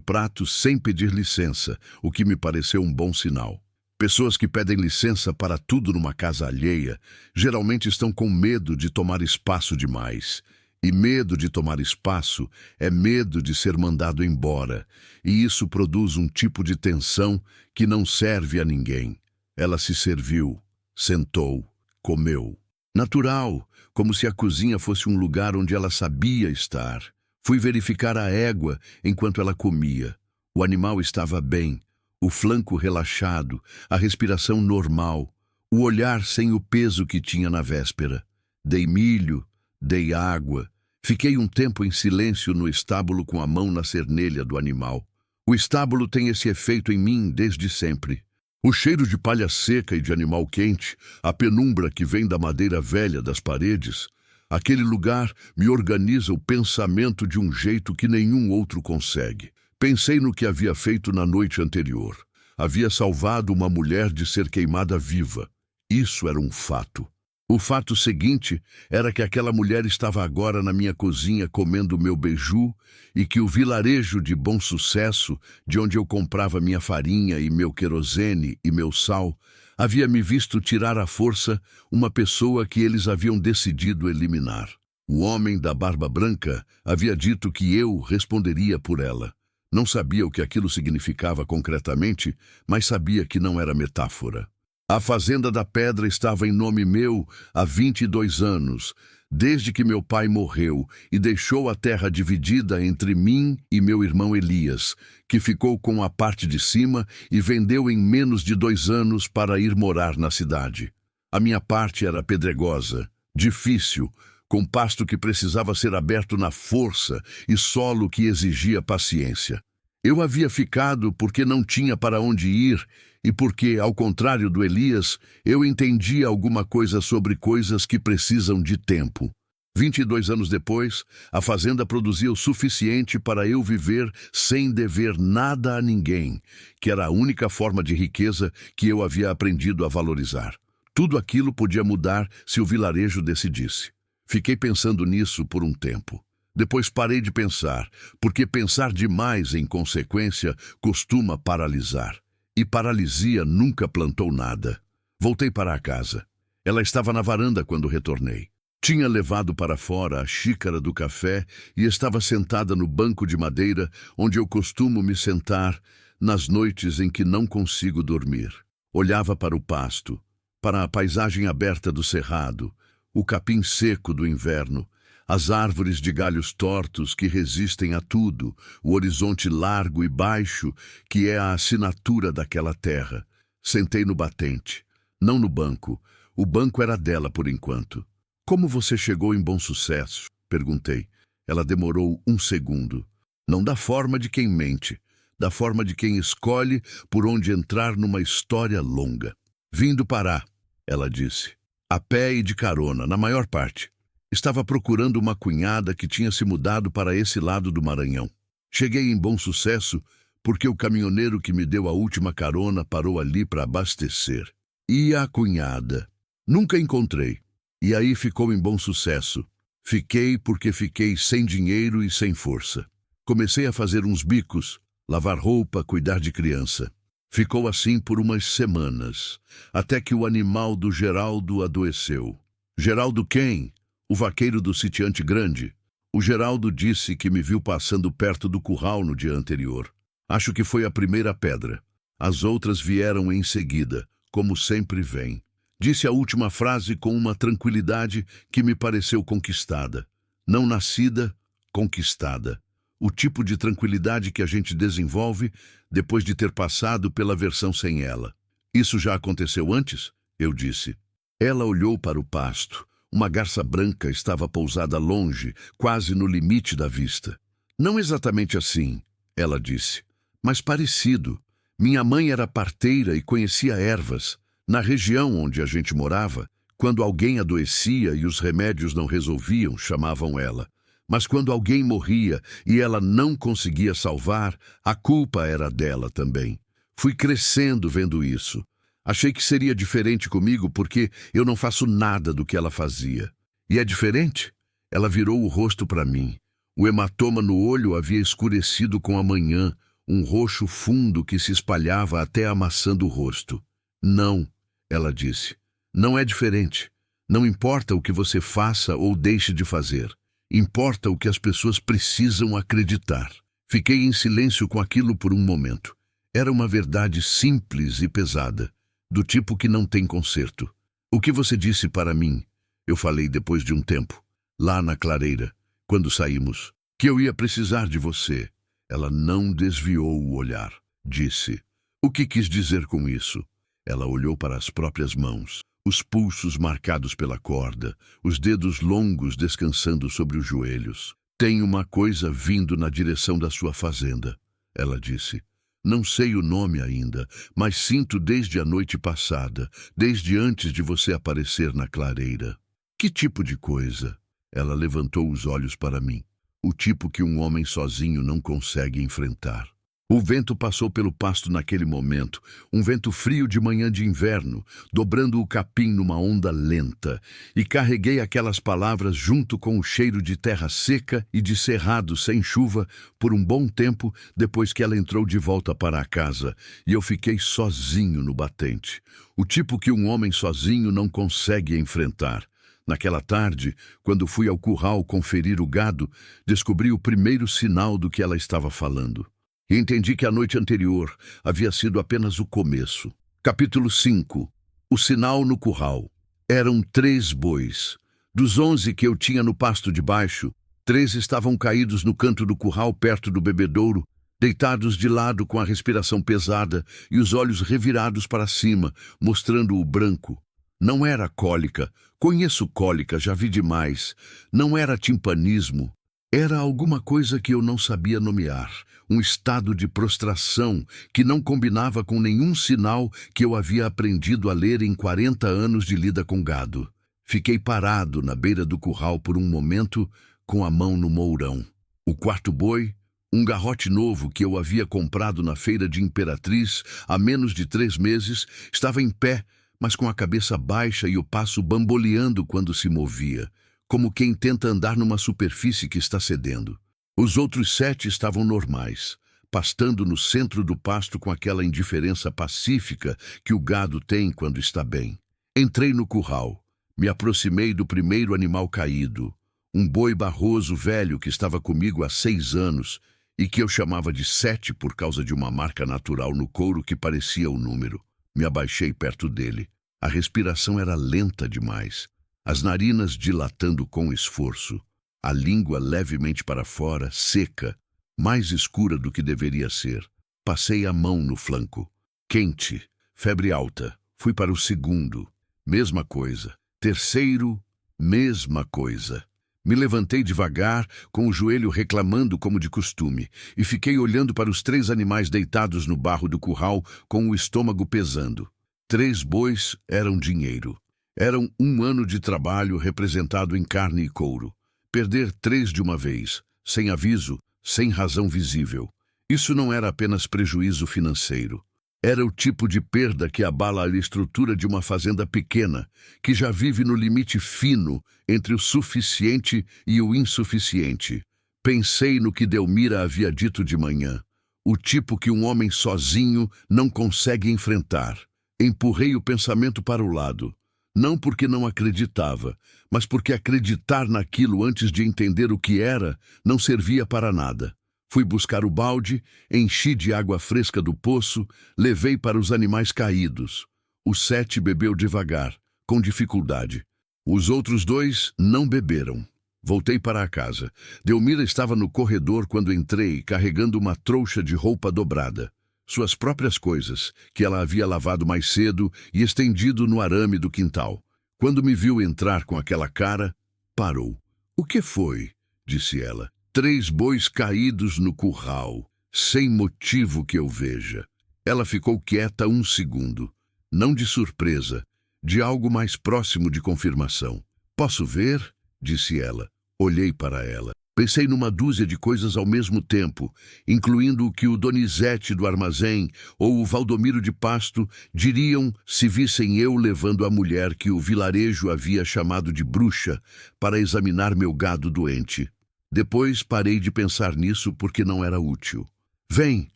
prato sem pedir licença, o que me pareceu um bom sinal. Pessoas que pedem licença para tudo numa casa alheia geralmente estão com medo de tomar espaço demais. E medo de tomar espaço é medo de ser mandado embora, e isso produz um tipo de tensão que não serve a ninguém. Ela se serviu, sentou, comeu. Natural, como se a cozinha fosse um lugar onde ela sabia estar. Fui verificar a égua enquanto ela comia. O animal estava bem, o flanco relaxado, a respiração normal, o olhar sem o peso que tinha na véspera. Dei milho, dei água. Fiquei um tempo em silêncio no estábulo com a mão na cernelha do animal. O estábulo tem esse efeito em mim desde sempre. O cheiro de palha seca e de animal quente, a penumbra que vem da madeira velha das paredes, aquele lugar me organiza o pensamento de um jeito que nenhum outro consegue. Pensei no que havia feito na noite anterior. Havia salvado uma mulher de ser queimada viva. Isso era um fato. O fato seguinte era que aquela mulher estava agora na minha cozinha comendo meu beiju e que o vilarejo de Bom Sucesso, de onde eu comprava minha farinha e meu querosene e meu sal, havia me visto tirar à força uma pessoa que eles haviam decidido eliminar. O homem da barba branca havia dito que eu responderia por ela. Não sabia o que aquilo significava concretamente, mas sabia que não era metáfora. A Fazenda da Pedra estava em nome meu há 22 anos, desde que meu pai morreu e deixou a terra dividida entre mim e meu irmão Elias, que ficou com a parte de cima e vendeu em menos de 2 anos para ir morar na cidade. A minha parte era pedregosa, difícil, com pasto que precisava ser aberto na força e solo que exigia paciência. Eu havia ficado porque não tinha para onde ir e porque, ao contrário do Elias, eu entendia alguma coisa sobre coisas que precisam de tempo. 22 anos depois, a fazenda produzia o suficiente para eu viver sem dever nada a ninguém, que era a única forma de riqueza que eu havia aprendido a valorizar. Tudo aquilo podia mudar se o vilarejo decidisse. Fiquei pensando nisso por um tempo. Depois parei de pensar, porque pensar demais em consequência costuma paralisar. E paralisia nunca plantou nada. Voltei para a casa. Ela estava na varanda quando retornei. Tinha levado para fora a xícara do café e estava sentada no banco de madeira onde eu costumo me sentar nas noites em que não consigo dormir. Olhava para o pasto, para a paisagem aberta do cerrado, o capim seco do inverno, as árvores de galhos tortos que resistem a tudo, o horizonte largo e baixo que é a assinatura daquela terra. Sentei no batente, não no banco. O banco era dela por enquanto. "Como você chegou em Bom Sucesso?" perguntei. Ela demorou 1 segundo. Não da forma de quem mente, da forma de quem escolhe por onde entrar numa história longa. "Vim do Pará", ela disse. "A pé e de carona, na maior parte. Estava procurando uma cunhada que tinha se mudado para esse lado do Maranhão. Cheguei em Bom Sucesso porque o caminhoneiro que me deu a última carona parou ali para abastecer. E a cunhada? Nunca encontrei. E aí ficou em Bom Sucesso. Fiquei porque fiquei sem dinheiro e sem força. Comecei a fazer uns bicos, lavar roupa, cuidar de criança. Ficou assim por umas semanas, até que o animal do Geraldo adoeceu." "Geraldo quem?" "O vaqueiro do sitiante grande. O Geraldo disse que me viu passando perto do curral no dia anterior. Acho que foi a primeira pedra. As outras vieram em seguida, como sempre vem." Disse a última frase com uma tranquilidade que me pareceu conquistada. Não nascida, conquistada. O tipo de tranquilidade que a gente desenvolve depois de ter passado pela versão sem ela. "Isso já aconteceu antes?" eu disse. Ela olhou para o pasto. Uma garça branca estava pousada longe, quase no limite da vista. "Não exatamente assim", ela disse, "mas parecido. Minha mãe era parteira e conhecia ervas. Na região onde a gente morava, Quando alguém adoecia e os remédios não resolviam, chamavam ela. Mas quando alguém morria e ela não conseguia salvar, a culpa era dela também. Fui crescendo vendo isso. Achei que seria diferente comigo porque eu não faço nada do que ela fazia. E é diferente? Ela virou o rosto para mim. O hematoma no olho havia escurecido com a manhã, um roxo fundo que se espalhava até a maçã do rosto. Não, ela disse. Não é diferente. Não importa o que você faça ou deixe de fazer. Importa o que as pessoas precisam acreditar. Fiquei em silêncio com aquilo por um momento. Era uma verdade simples e pesada, do tipo que não tem conserto. O que você disse para mim? Eu falei depois de um tempo, lá na clareira, quando saímos, que eu ia precisar de você. Ela não desviou o olhar. Disse, o que quis dizer com isso? Ela olhou para as próprias mãos, os pulsos marcados pela corda, os dedos longos descansando sobre os joelhos. Tem uma coisa vindo na direção da sua fazenda, ela disse. Não sei o nome ainda, mas sinto desde a noite passada, desde antes de você aparecer na clareira. Que tipo de coisa? Ela levantou os olhos para mim. O tipo que um homem sozinho não consegue enfrentar. O vento passou pelo pasto naquele momento, um vento frio de manhã de inverno, dobrando o capim numa onda lenta, e carreguei aquelas palavras junto com o cheiro de terra seca e de cerrado sem chuva por um bom tempo depois que ela entrou de volta para a casa, e eu fiquei sozinho no batente, o tipo que um homem sozinho não consegue enfrentar. Naquela tarde, quando fui ao curral conferir o gado, descobri o primeiro sinal do que ela estava falando. E entendi que a noite anterior havia sido apenas o começo. Capítulo 5. O sinal no curral. Eram 3 bois. Dos 11 que eu tinha no pasto de baixo, 3 estavam caídos no canto do curral perto do bebedouro, deitados de lado com a respiração pesada e os olhos revirados para cima, mostrando o branco. Não era cólica. Conheço cólica, já vi demais. Não era timpanismo. Era alguma coisa que eu não sabia nomear, um estado de prostração que não combinava com nenhum sinal que eu havia aprendido a ler em 40 anos de lida com gado. Fiquei parado na beira do curral por um momento, com a mão no mourão. O quarto boi, um garrote novo que eu havia comprado na feira de Imperatriz há menos de 3 meses, estava em pé, mas com a cabeça baixa e o passo bamboleando quando se movia, como quem tenta andar numa superfície que está cedendo. Os outros 7 estavam normais, pastando no centro do pasto com aquela indiferença pacífica que o gado tem quando está bem. Entrei no curral, me aproximei do primeiro animal caído, um boi barroso velho que estava comigo há 6 anos e que eu chamava de 7 por causa de uma marca natural no couro que parecia o número. Me abaixei perto dele. A respiração era lenta demais. As narinas dilatando com esforço, a língua levemente para fora, seca, mais escura do que deveria ser. Passei a mão no flanco. Quente, febre alta. Fui para o segundo. Mesma coisa. Terceiro, mesma coisa. Me levantei devagar, com o joelho reclamando como de costume, e fiquei olhando para os 3 animais deitados no barro do curral, com o estômago pesando. 3 bois eram dinheiro. Eram 1 ano de trabalho representado em carne e couro. Perder 3 de uma vez, sem aviso, sem razão visível. Isso não era apenas prejuízo financeiro. Era o tipo de perda que abala a estrutura de uma fazenda pequena, que já vive no limite fino entre o suficiente e o insuficiente. Pensei no que Delmira havia dito de manhã. O tipo que um homem sozinho não consegue enfrentar. Empurrei o pensamento para o lado. Não porque não acreditava, mas porque acreditar naquilo antes de entender o que era não servia para nada. Fui buscar o balde, enchi de água fresca do poço, levei para os animais caídos. O 7 bebeu devagar, com dificuldade. Os outros 2 não beberam. Voltei para a casa. Delmira estava no corredor quando entrei, carregando uma trouxa de roupa dobrada. Suas próprias coisas, que ela havia lavado mais cedo e estendido no arame do quintal. Quando me viu entrar com aquela cara, parou. "O que foi?" disse ela. "3 bois caídos no curral, sem motivo que eu veja." Ela ficou quieta 1 segundo. Não de surpresa. de algo mais próximo de confirmação. Posso ver? Disse ela. Olhei para ela. Pensei numa dúzia de coisas ao mesmo tempo, incluindo o que o Donizete do armazém ou o Valdomiro de Pasto diriam se vissem eu levando a mulher que o vilarejo havia chamado de bruxa para examinar meu gado doente. Depois parei de pensar nisso porque não era útil. Vem,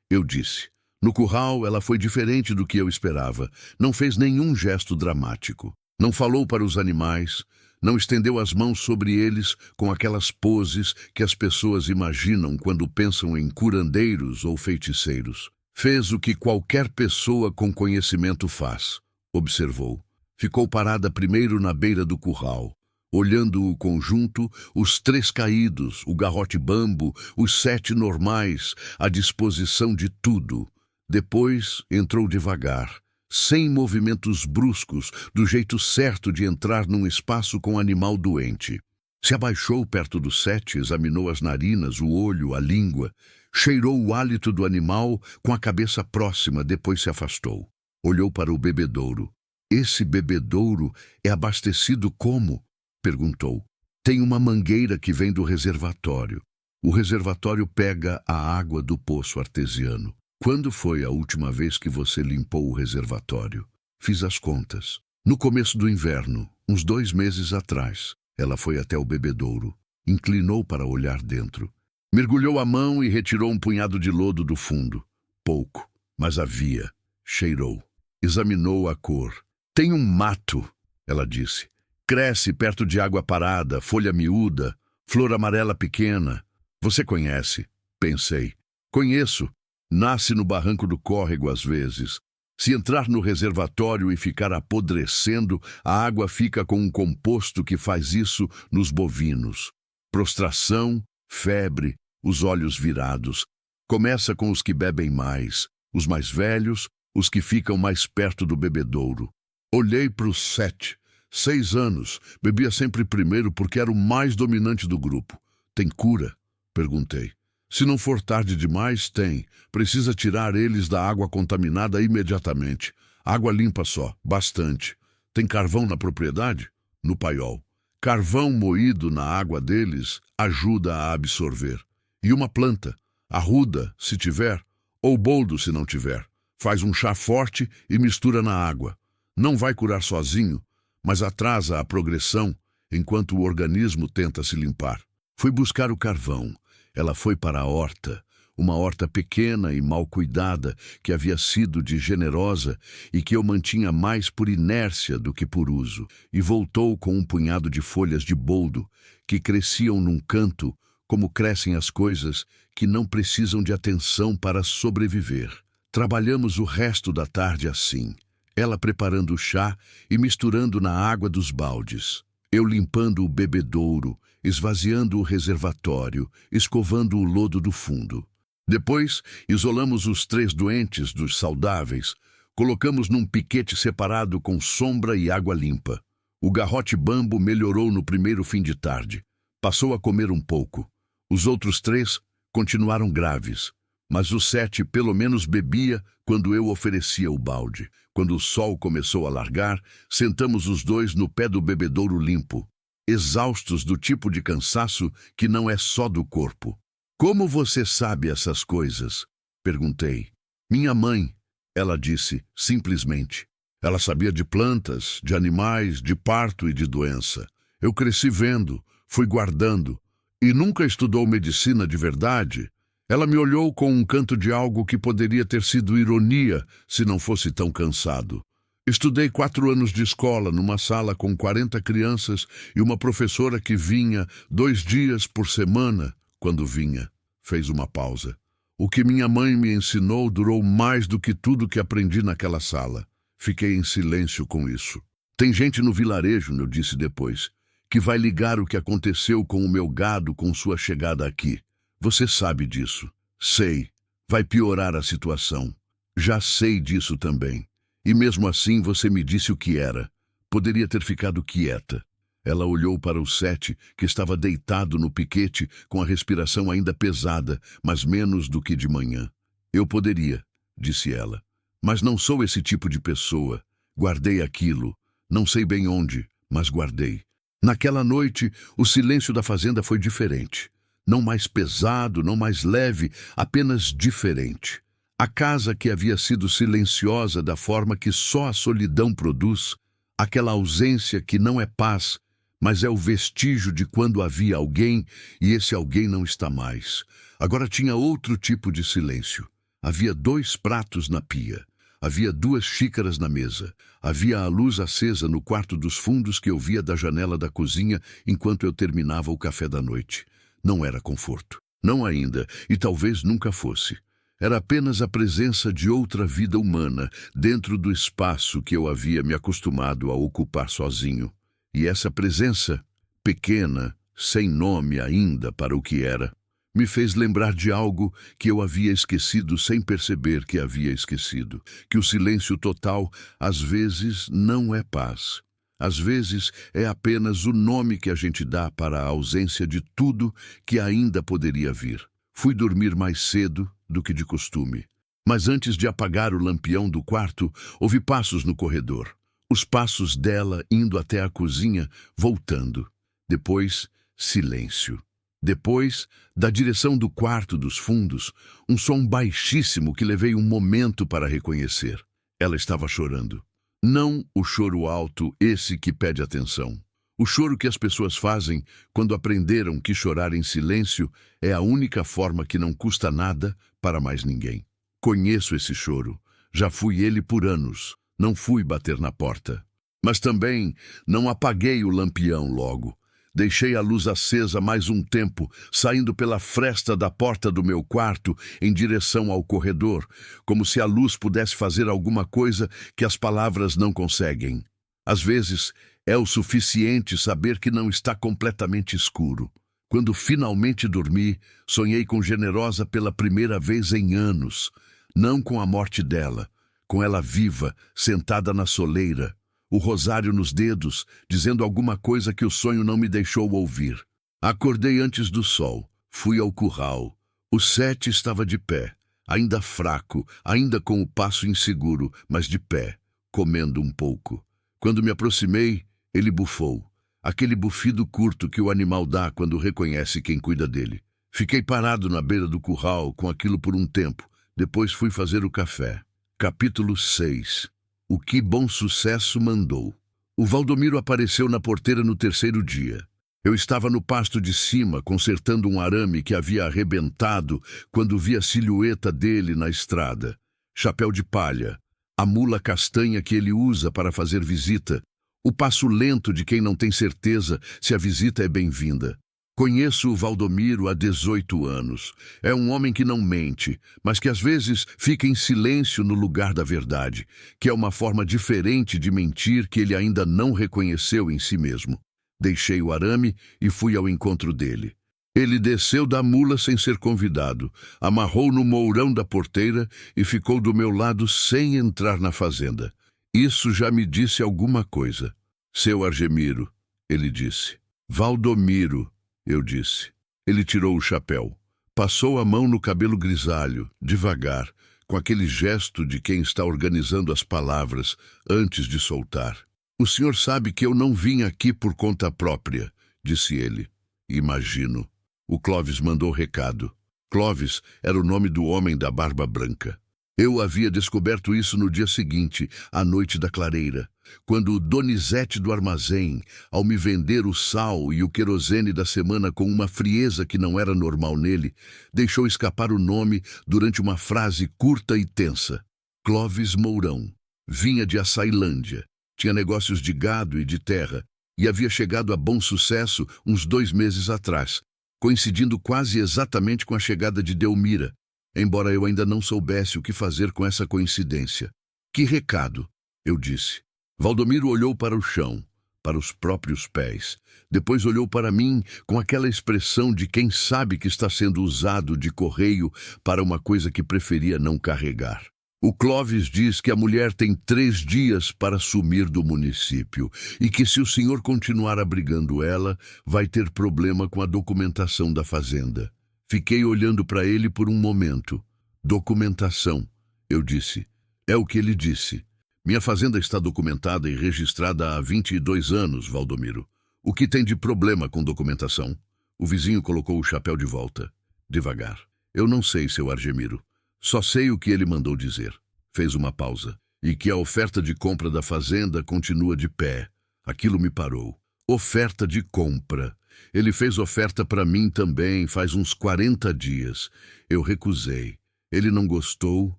eu disse. No curral, ela foi diferente do que eu esperava. Não fez nenhum gesto dramático. Não falou para os animais. Não estendeu as mãos sobre eles com aquelas poses que as pessoas imaginam quando pensam em curandeiros ou feiticeiros. Fez o que qualquer pessoa com conhecimento faz. Observou. Ficou parada primeiro na beira do curral, olhando o conjunto, os 3 caídos, o garrote bambo, os 7 normais, à disposição de tudo. Depois entrou devagar, sem movimentos bruscos, do jeito certo de entrar num espaço com animal doente. Se abaixou perto do 7, examinou as narinas, o olho, a língua, cheirou o hálito do animal com a cabeça próxima, depois se afastou. Olhou para o bebedouro. Esse bebedouro é abastecido como? Perguntou. Tem uma mangueira que vem do reservatório. O reservatório pega a água do poço artesiano. Quando foi a última vez que você limpou o reservatório? Fiz as contas. No começo do inverno, uns 2 meses atrás. Ela foi até o bebedouro. Inclinou para olhar dentro. Mergulhou a mão e retirou um punhado de lodo do fundo. Pouco, mas havia. Cheirou. Examinou a cor. Tem um mato, ela disse. Cresce perto de água parada, folha miúda, flor amarela pequena. Você conhece? Pensei. Conheço. Nasce no barranco do córrego às vezes. Se entrar no reservatório e ficar apodrecendo, a água fica com um composto que faz isso nos bovinos. Prostração, febre, os olhos virados. Começa com os que bebem mais, os mais velhos, os que ficam mais perto do bebedouro. Olhei para os 7, 6 anos, bebia sempre primeiro porque era o mais dominante do grupo. Tem cura? Perguntei. Se não for tarde demais, tem. Precisa tirar eles da água contaminada imediatamente. Água limpa só, bastante. Tem carvão na propriedade? No paiol. Carvão moído na água deles ajuda a absorver. E uma planta, arruda, se tiver, ou boldo, se não tiver. Faz um chá forte e mistura na água. Não vai curar sozinho, mas atrasa a progressão enquanto o organismo tenta se limpar. Fui buscar o carvão. Ela foi para a horta, uma horta pequena e mal cuidada, que havia sido de generosa e que eu mantinha mais por inércia do que por uso, e voltou com um punhado de folhas de boldo, que cresciam num canto, como crescem as coisas que não precisam de atenção para sobreviver. Trabalhamos o resto da tarde assim, ela preparando o chá e misturando na água dos baldes, eu limpando o bebedouro, esvaziando o reservatório, escovando o lodo do fundo. Depois, isolamos os 3 doentes dos saudáveis, colocamos num piquete separado com sombra e água limpa. O garrote bambo melhorou no primeiro fim de tarde. Passou a comer um pouco. Os outros 3 continuaram graves, mas o 7 pelo menos bebia quando eu oferecia o balde. Quando o sol começou a largar, sentamos os 2 no pé do bebedouro limpo, exaustos do tipo de cansaço que não é só do corpo. Como você sabe essas coisas? Perguntei. Minha mãe, ela disse, simplesmente. Ela sabia de plantas, de animais, de parto e de doença. Eu cresci vendo, fui guardando, e nunca estudou medicina de verdade. Ela me olhou com um canto de algo que poderia ter sido ironia se não fosse tão cansado. Estudei 4 anos de escola numa sala com 40 crianças e uma professora que vinha 2 dias por semana quando vinha. Fez uma pausa. O que minha mãe me ensinou durou mais do que tudo que aprendi naquela sala. Fiquei em silêncio com isso. Tem gente no vilarejo, eu disse depois, que vai ligar o que aconteceu com o meu gado com sua chegada aqui. Você sabe disso. Sei. Vai piorar a situação. Já sei disso também. E mesmo assim você me disse o que era. Poderia ter ficado quieta. Ela olhou para o 7, que estava deitado no piquete, com a respiração ainda pesada, mas menos do que de manhã. Eu poderia, disse ela. Mas não sou esse tipo de pessoa. Guardei aquilo. Não sei bem onde, mas guardei. Naquela noite, o silêncio da fazenda foi diferente. Não mais pesado, não mais leve, apenas diferente. A casa que havia sido silenciosa da forma que só a solidão produz, aquela ausência que não é paz, mas é o vestígio de quando havia alguém e esse alguém não está mais. Agora tinha outro tipo de silêncio. Havia 2 pratos na pia. Havia 2 xícaras na mesa. Havia a luz acesa no quarto dos fundos que eu via da janela da cozinha enquanto eu terminava o café da noite. Não era conforto. Não ainda, e talvez nunca fosse. Era apenas a presença de outra vida humana dentro do espaço que eu havia me acostumado a ocupar sozinho. E essa presença, pequena, sem nome ainda para o que era, me fez lembrar de algo que eu havia esquecido sem perceber que havia esquecido. Que o silêncio total, às vezes, não é paz. Às vezes, é apenas o nome que a gente dá para a ausência de tudo que ainda poderia vir. Fui dormir mais cedo do que de costume. Mas antes de apagar o lampião do quarto, ouvi passos no corredor. Os passos dela indo até a cozinha, voltando. Depois, silêncio. Depois, da direção do quarto dos fundos, um som baixíssimo que levei um momento para reconhecer. Ela estava chorando. Não o choro alto, esse que pede atenção. O choro que as pessoas fazem quando aprenderam que chorar em silêncio é a única forma que não custa nada para mais ninguém. Conheço esse choro. Já fui ele por anos. Não fui bater na porta. Mas também não apaguei o lampião logo. Deixei a luz acesa mais um tempo, saindo pela fresta da porta do meu quarto em direção ao corredor, como se a luz pudesse fazer alguma coisa que as palavras não conseguem. Às vezes, é o suficiente saber que não está completamente escuro. Quando finalmente dormi, sonhei com Generosa pela primeira vez em anos. Não com a morte dela, com ela viva, sentada na soleira, o rosário nos dedos, dizendo alguma coisa que o sonho não me deixou ouvir. Acordei antes do sol, fui ao curral. O Sete estava de pé, ainda fraco, ainda com o passo inseguro, mas de pé, comendo um pouco. Quando me aproximei, ele bufou. Aquele bufido curto que o animal dá quando reconhece quem cuida dele. Fiquei parado na beira do curral com aquilo por um tempo. Depois fui fazer o café. Capítulo 6. O que Bom Sucesso mandou. O Valdomiro apareceu na porteira no 3º dia. Eu estava no pasto de cima, consertando um arame que havia arrebentado quando vi a silhueta dele na estrada. Chapéu de palha, a mula castanha que ele usa para fazer visita, o passo lento de quem não tem certeza se a visita é bem-vinda. Conheço o Valdomiro há 18 anos. É um homem que não mente, mas que às vezes fica em silêncio no lugar da verdade, que é uma forma diferente de mentir que ele ainda não reconheceu em si mesmo. Deixei o arame e fui ao encontro dele. Ele desceu da mula sem ser convidado, amarrou no mourão da porteira e ficou do meu lado sem entrar na fazenda. Isso já me disse alguma coisa. Seu Argemiro, ele disse. Valdomiro, eu disse. Ele tirou o chapéu. Passou a mão no cabelo grisalho, devagar, com aquele gesto de quem está organizando as palavras antes de soltar. O senhor sabe que eu não vim aqui por conta própria, disse ele. Imagino. O Clóvis mandou recado. Clóvis era o nome do homem da barba branca. Eu havia descoberto isso no dia seguinte, à noite da clareira, quando o Donizete do armazém, ao me vender o sal e o querosene da semana com uma frieza que não era normal nele, deixou escapar o nome durante uma frase curta e tensa. Clóvis Mourão. Vinha de Açailândia. Tinha negócios de gado e de terra, e havia chegado a Bom Sucesso uns 2 meses atrás, coincidindo quase exatamente com a chegada de Delmira, embora eu ainda não soubesse o que fazer com essa coincidência. Que recado? Eu disse. Valdomiro olhou para o chão, para os próprios pés. Depois olhou para mim com aquela expressão de quem sabe que está sendo usado de correio para uma coisa que preferia não carregar. O Clóvis diz que a mulher tem 3 dias para sumir do município e que se o senhor continuar abrigando ela, vai ter problema com a documentação da fazenda. Fiquei olhando para ele por um momento. Documentação, eu disse. É o que ele disse. Minha fazenda está documentada e registrada há 22 anos, Valdomiro. O que tem de problema com documentação? O vizinho colocou o chapéu de volta. Devagar. Eu não sei, seu Argemiro. Só sei o que ele mandou dizer. Fez uma pausa. E que a oferta de compra da fazenda continua de pé. Aquilo me parou. Oferta de compra. Ele fez oferta para mim também faz uns 40 dias. Eu recusei. Ele não gostou,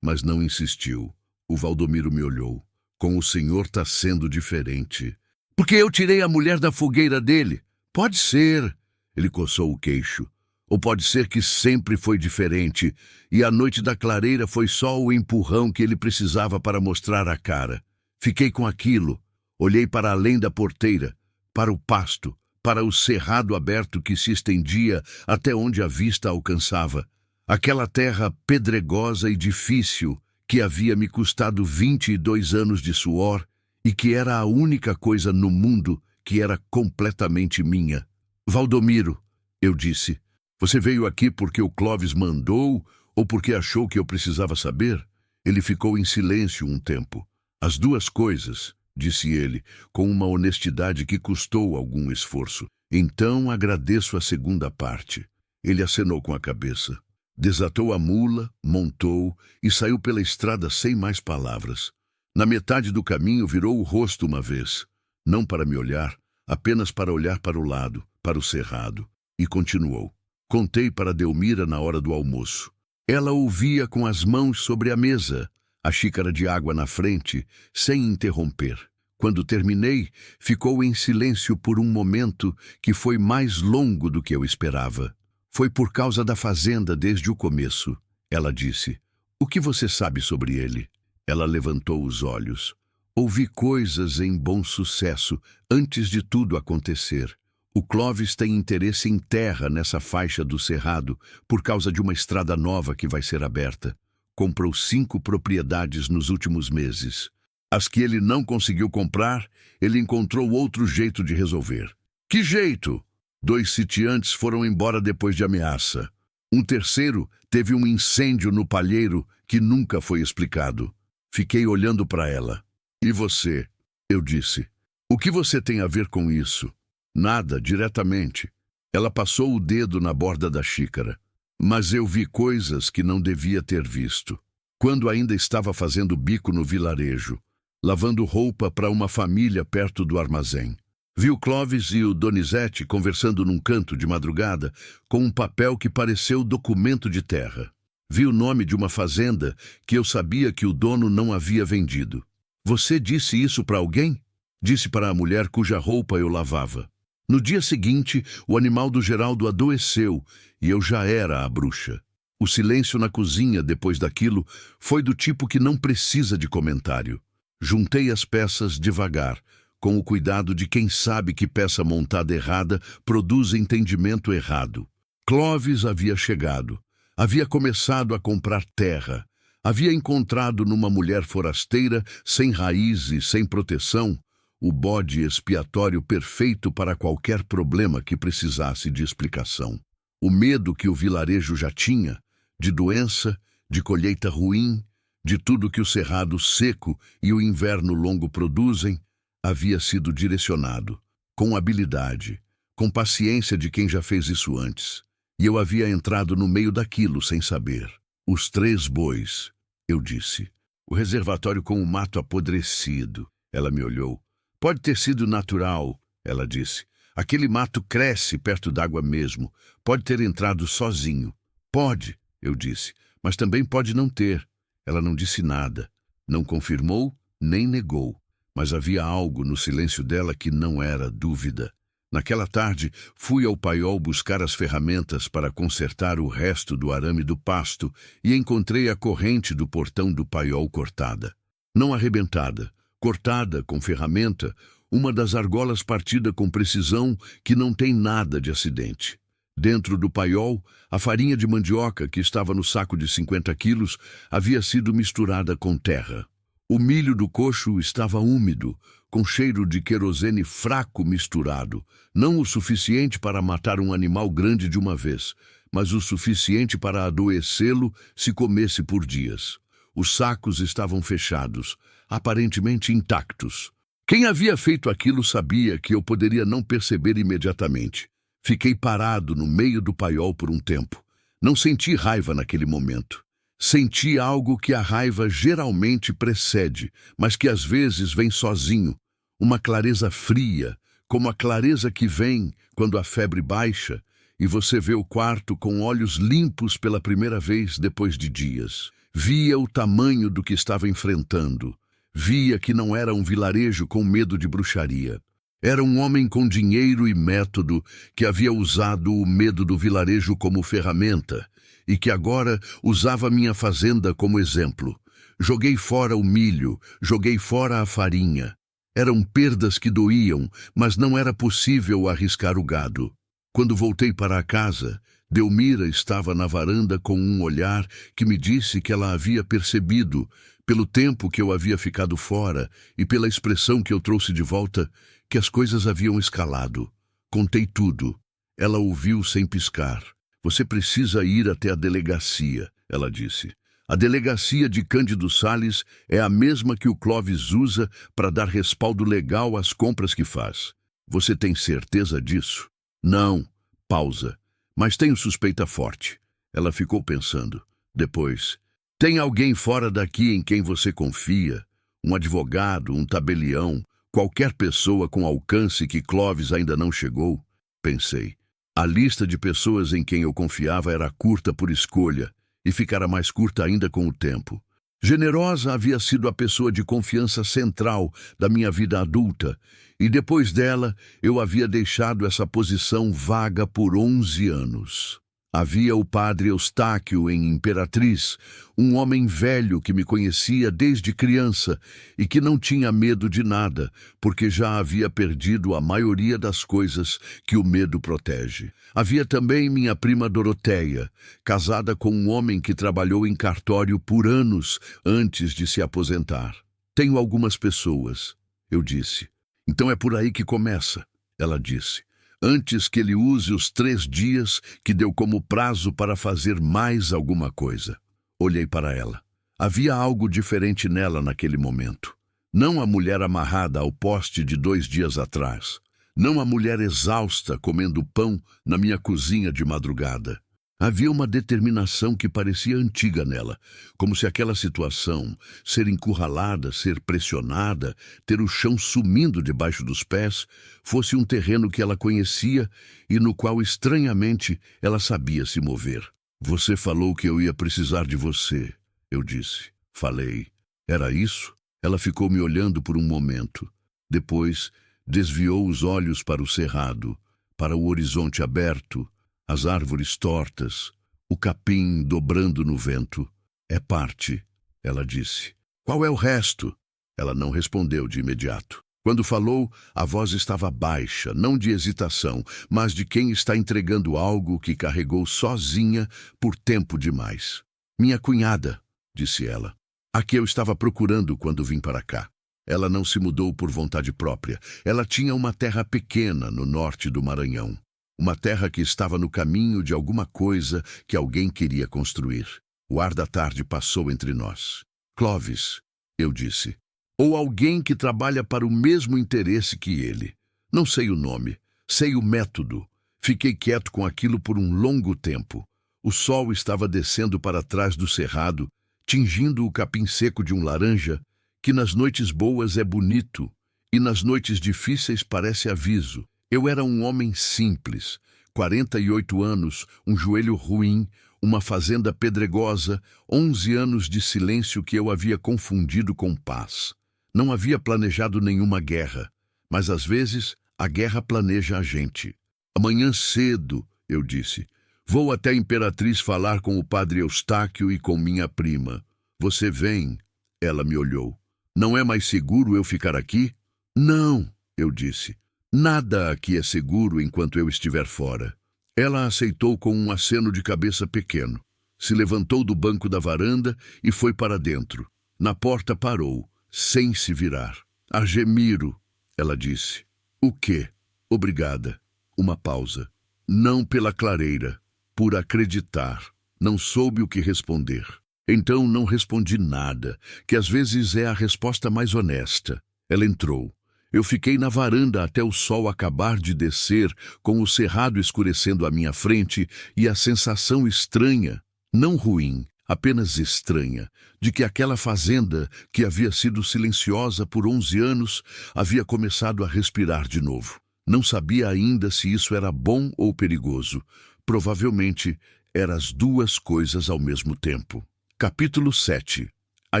mas não insistiu. O Valdomiro me olhou. Com o senhor tá sendo diferente. Porque eu tirei a mulher da fogueira dele. Pode ser. Ele coçou o queixo. Ou pode ser que sempre foi diferente, e a noite da clareira foi só o empurrão que ele precisava para mostrar a cara. Fiquei com aquilo. Olhei para além da porteira, para o pasto, para o cerrado aberto que se estendia até onde a vista alcançava. Aquela terra pedregosa e difícil que havia me custado 22 anos de suor e que era a única coisa no mundo que era completamente minha. Valdomiro, eu disse, você veio aqui porque o Clóvis mandou ou porque achou que eu precisava saber? Ele ficou em silêncio um tempo. As duas coisas, disse ele, com uma honestidade que custou algum esforço. Então agradeço a segunda parte. Ele acenou com a cabeça. Desatou a mula, montou e saiu pela estrada sem mais palavras. Na metade do caminho virou o rosto uma vez, não para me olhar, apenas para olhar para o lado, para o cerrado, e continuou. Contei para Delmira na hora do almoço. Ela ouvia com as mãos sobre a mesa, a xícara de água na frente, sem interromper. Quando terminei, ficou em silêncio por um momento que foi mais longo do que eu esperava. Foi por causa da fazenda desde o começo, ela disse. O que você sabe sobre ele? Ela levantou os olhos. Ouvi coisas em bom sucesso antes de tudo acontecer. O Clóvis tem interesse em terra nessa faixa do cerrado por causa de uma estrada nova que vai ser aberta. Comprou 5 propriedades nos últimos meses. As que ele não conseguiu comprar, ele encontrou outro jeito de resolver. Que jeito? 2 sitiantes foram embora depois de ameaça. Um terceiro teve um incêndio no palheiro que nunca foi explicado. Fiquei olhando para ela. E você? Eu disse. O que você tem a ver com isso? Nada, diretamente. Ela passou o dedo na borda da xícara. Mas eu vi coisas que não devia ter visto. Quando ainda estava fazendo bico no vilarejo, lavando roupa para uma família perto do armazém. Vi o Clóvis e o Donizete conversando num canto de madrugada com um papel que pareceu documento de terra. Vi o nome de uma fazenda que eu sabia que o dono não havia vendido. Você disse isso para alguém? Disse para a mulher cuja roupa eu lavava. No dia seguinte, o animal do Geraldo adoeceu e eu já era a bruxa. O silêncio na cozinha depois daquilo foi do tipo que não precisa de comentário. Juntei as peças devagar, com o cuidado de quem sabe que peça montada errada produz entendimento errado. Clóvis havia chegado, havia começado a comprar terra, havia encontrado numa mulher forasteira, sem raiz e sem proteção, o bode expiatório perfeito para qualquer problema que precisasse de explicação. O medo que o vilarejo já tinha, de doença, de colheita ruim, de tudo que o cerrado seco e o inverno longo produzem, havia sido direcionado, com habilidade, com paciência de quem já fez isso antes. E eu havia entrado no meio daquilo sem saber. Os 3 bois, eu disse. O reservatório com o mato apodrecido. Ela me olhou. Pode ter sido natural, ela disse. Aquele mato cresce perto d'água mesmo. Pode ter entrado sozinho. Pode, eu disse, mas também pode não ter. Ela não disse nada. Não confirmou, nem negou. Mas havia algo no silêncio dela que não era dúvida. Naquela tarde, fui ao paiol buscar as ferramentas para consertar o resto do arame do pasto e encontrei a corrente do portão do paiol cortada. Não arrebentada, cortada com ferramenta, uma das argolas partida com precisão que não tem nada de acidente. Dentro do paiol, a farinha de mandioca, que estava no saco de 50 quilos, havia sido misturada com terra. O milho do coxo estava úmido, com cheiro de querosene fraco misturado, não o suficiente para matar um animal grande de uma vez, mas o suficiente para adoecê-lo se comesse por dias. Os sacos estavam fechados, aparentemente intactos. Quem havia feito aquilo sabia que eu poderia não perceber imediatamente. Fiquei parado no meio do paiol por um tempo. Não senti raiva naquele momento. Senti algo que a raiva geralmente precede, mas que às vezes vem sozinho. Uma clareza fria, como a clareza que vem quando a febre baixa e você vê o quarto com olhos limpos pela primeira vez depois de dias. Via o tamanho do que estava enfrentando. Via que não era um vilarejo com medo de bruxaria. Era um homem com dinheiro e método que havia usado o medo do vilarejo como ferramenta e que agora usava minha fazenda como exemplo. Joguei fora o milho, joguei fora a farinha. Eram perdas que doíam, mas não era possível arriscar o gado. Quando voltei para a casa, Delmira estava na varanda com um olhar que me disse que ela havia percebido, pelo tempo que eu havia ficado fora e pela expressão que eu trouxe de volta, que as coisas haviam escalado. Contei tudo. Ela ouviu sem piscar. Você precisa ir até a delegacia, ela disse. A delegacia de Cândido Sales é a mesma que o Clóvis usa para dar respaldo legal às compras que faz. Você tem certeza disso? Não. Pausa. Mas tenho suspeita forte. Ela ficou pensando. Depois, tem alguém fora daqui em quem você confia? Um advogado, um tabelião, qualquer pessoa com alcance que Clóvis ainda não chegou? Pensei. A lista de pessoas em quem eu confiava era curta por escolha e ficara mais curta ainda com o tempo. Generosa havia sido a pessoa de confiança central da minha vida adulta e depois dela eu havia deixado essa posição vaga por 11 anos. Havia o padre Eustáquio em Imperatriz, um homem velho que me conhecia desde criança e que não tinha medo de nada, porque já havia perdido a maioria das coisas que o medo protege. Havia também minha prima Doroteia, casada com um homem que trabalhou em cartório por anos antes de se aposentar. Tenho algumas pessoas, eu disse. Então é por aí que começa, ela disse. Antes que ele use os 3 dias que deu como prazo para fazer mais alguma coisa. Olhei para ela. Havia algo diferente nela naquele momento. Não a mulher amarrada ao poste de 2 dias atrás. Não a mulher exausta comendo pão na minha cozinha de madrugada. Havia uma determinação que parecia antiga nela, como se aquela situação, ser encurralada, ser pressionada, ter o chão sumindo debaixo dos pés, fosse um terreno que ela conhecia e no qual, estranhamente, ela sabia se mover. Você falou que eu ia precisar de você, eu disse. Falei. Era isso? Ela ficou me olhando por um momento. Depois, desviou os olhos para o cerrado, para o horizonte aberto, as árvores tortas, o capim dobrando no vento. É parte, ela disse. Qual é o resto? Ela não respondeu de imediato. Quando falou, a voz estava baixa, não de hesitação, mas de quem está entregando algo que carregou sozinha por tempo demais. Minha cunhada, disse ela. A que eu estava procurando quando vim para cá. Ela não se mudou por vontade própria. Ela tinha uma terra pequena no norte do Maranhão. Uma terra que estava no caminho de alguma coisa que alguém queria construir. O ar da tarde passou entre nós. Clóvis, eu disse. Ou alguém que trabalha para o mesmo interesse que ele. Não sei o nome, sei o método. Fiquei quieto com aquilo por um longo tempo. O sol estava descendo para trás do cerrado, tingindo o capim seco de um laranja, que nas noites boas é bonito e nas noites difíceis parece aviso. Eu era um homem simples, 48 anos, um joelho ruim, uma fazenda pedregosa, 11 anos de silêncio que eu havia confundido com paz. Não havia planejado nenhuma guerra, mas às vezes a guerra planeja a gente. Amanhã cedo, eu disse, vou até a Imperatriz falar com o padre Eustáquio e com minha prima. Você vem? Ela me olhou. Não é mais seguro eu ficar aqui? Não, eu disse. Nada aqui é seguro enquanto eu estiver fora. Ela aceitou com um aceno de cabeça pequeno. Se levantou do banco da varanda e foi para dentro. Na porta parou, sem se virar. Argemiro, ela disse. O quê? Obrigada. Uma pausa. Não pela clareira, por acreditar. Não soube o que responder. Então não respondi nada, que às vezes é a resposta mais honesta. Ela entrou. Eu fiquei na varanda até o sol acabar de descer, com o cerrado escurecendo à minha frente e a sensação estranha, não ruim, apenas estranha, de que aquela fazenda, que havia sido silenciosa por 11 anos, havia começado a respirar de novo. Não sabia ainda se isso era bom ou perigoso. Provavelmente eram as duas coisas ao mesmo tempo. Capítulo 7. A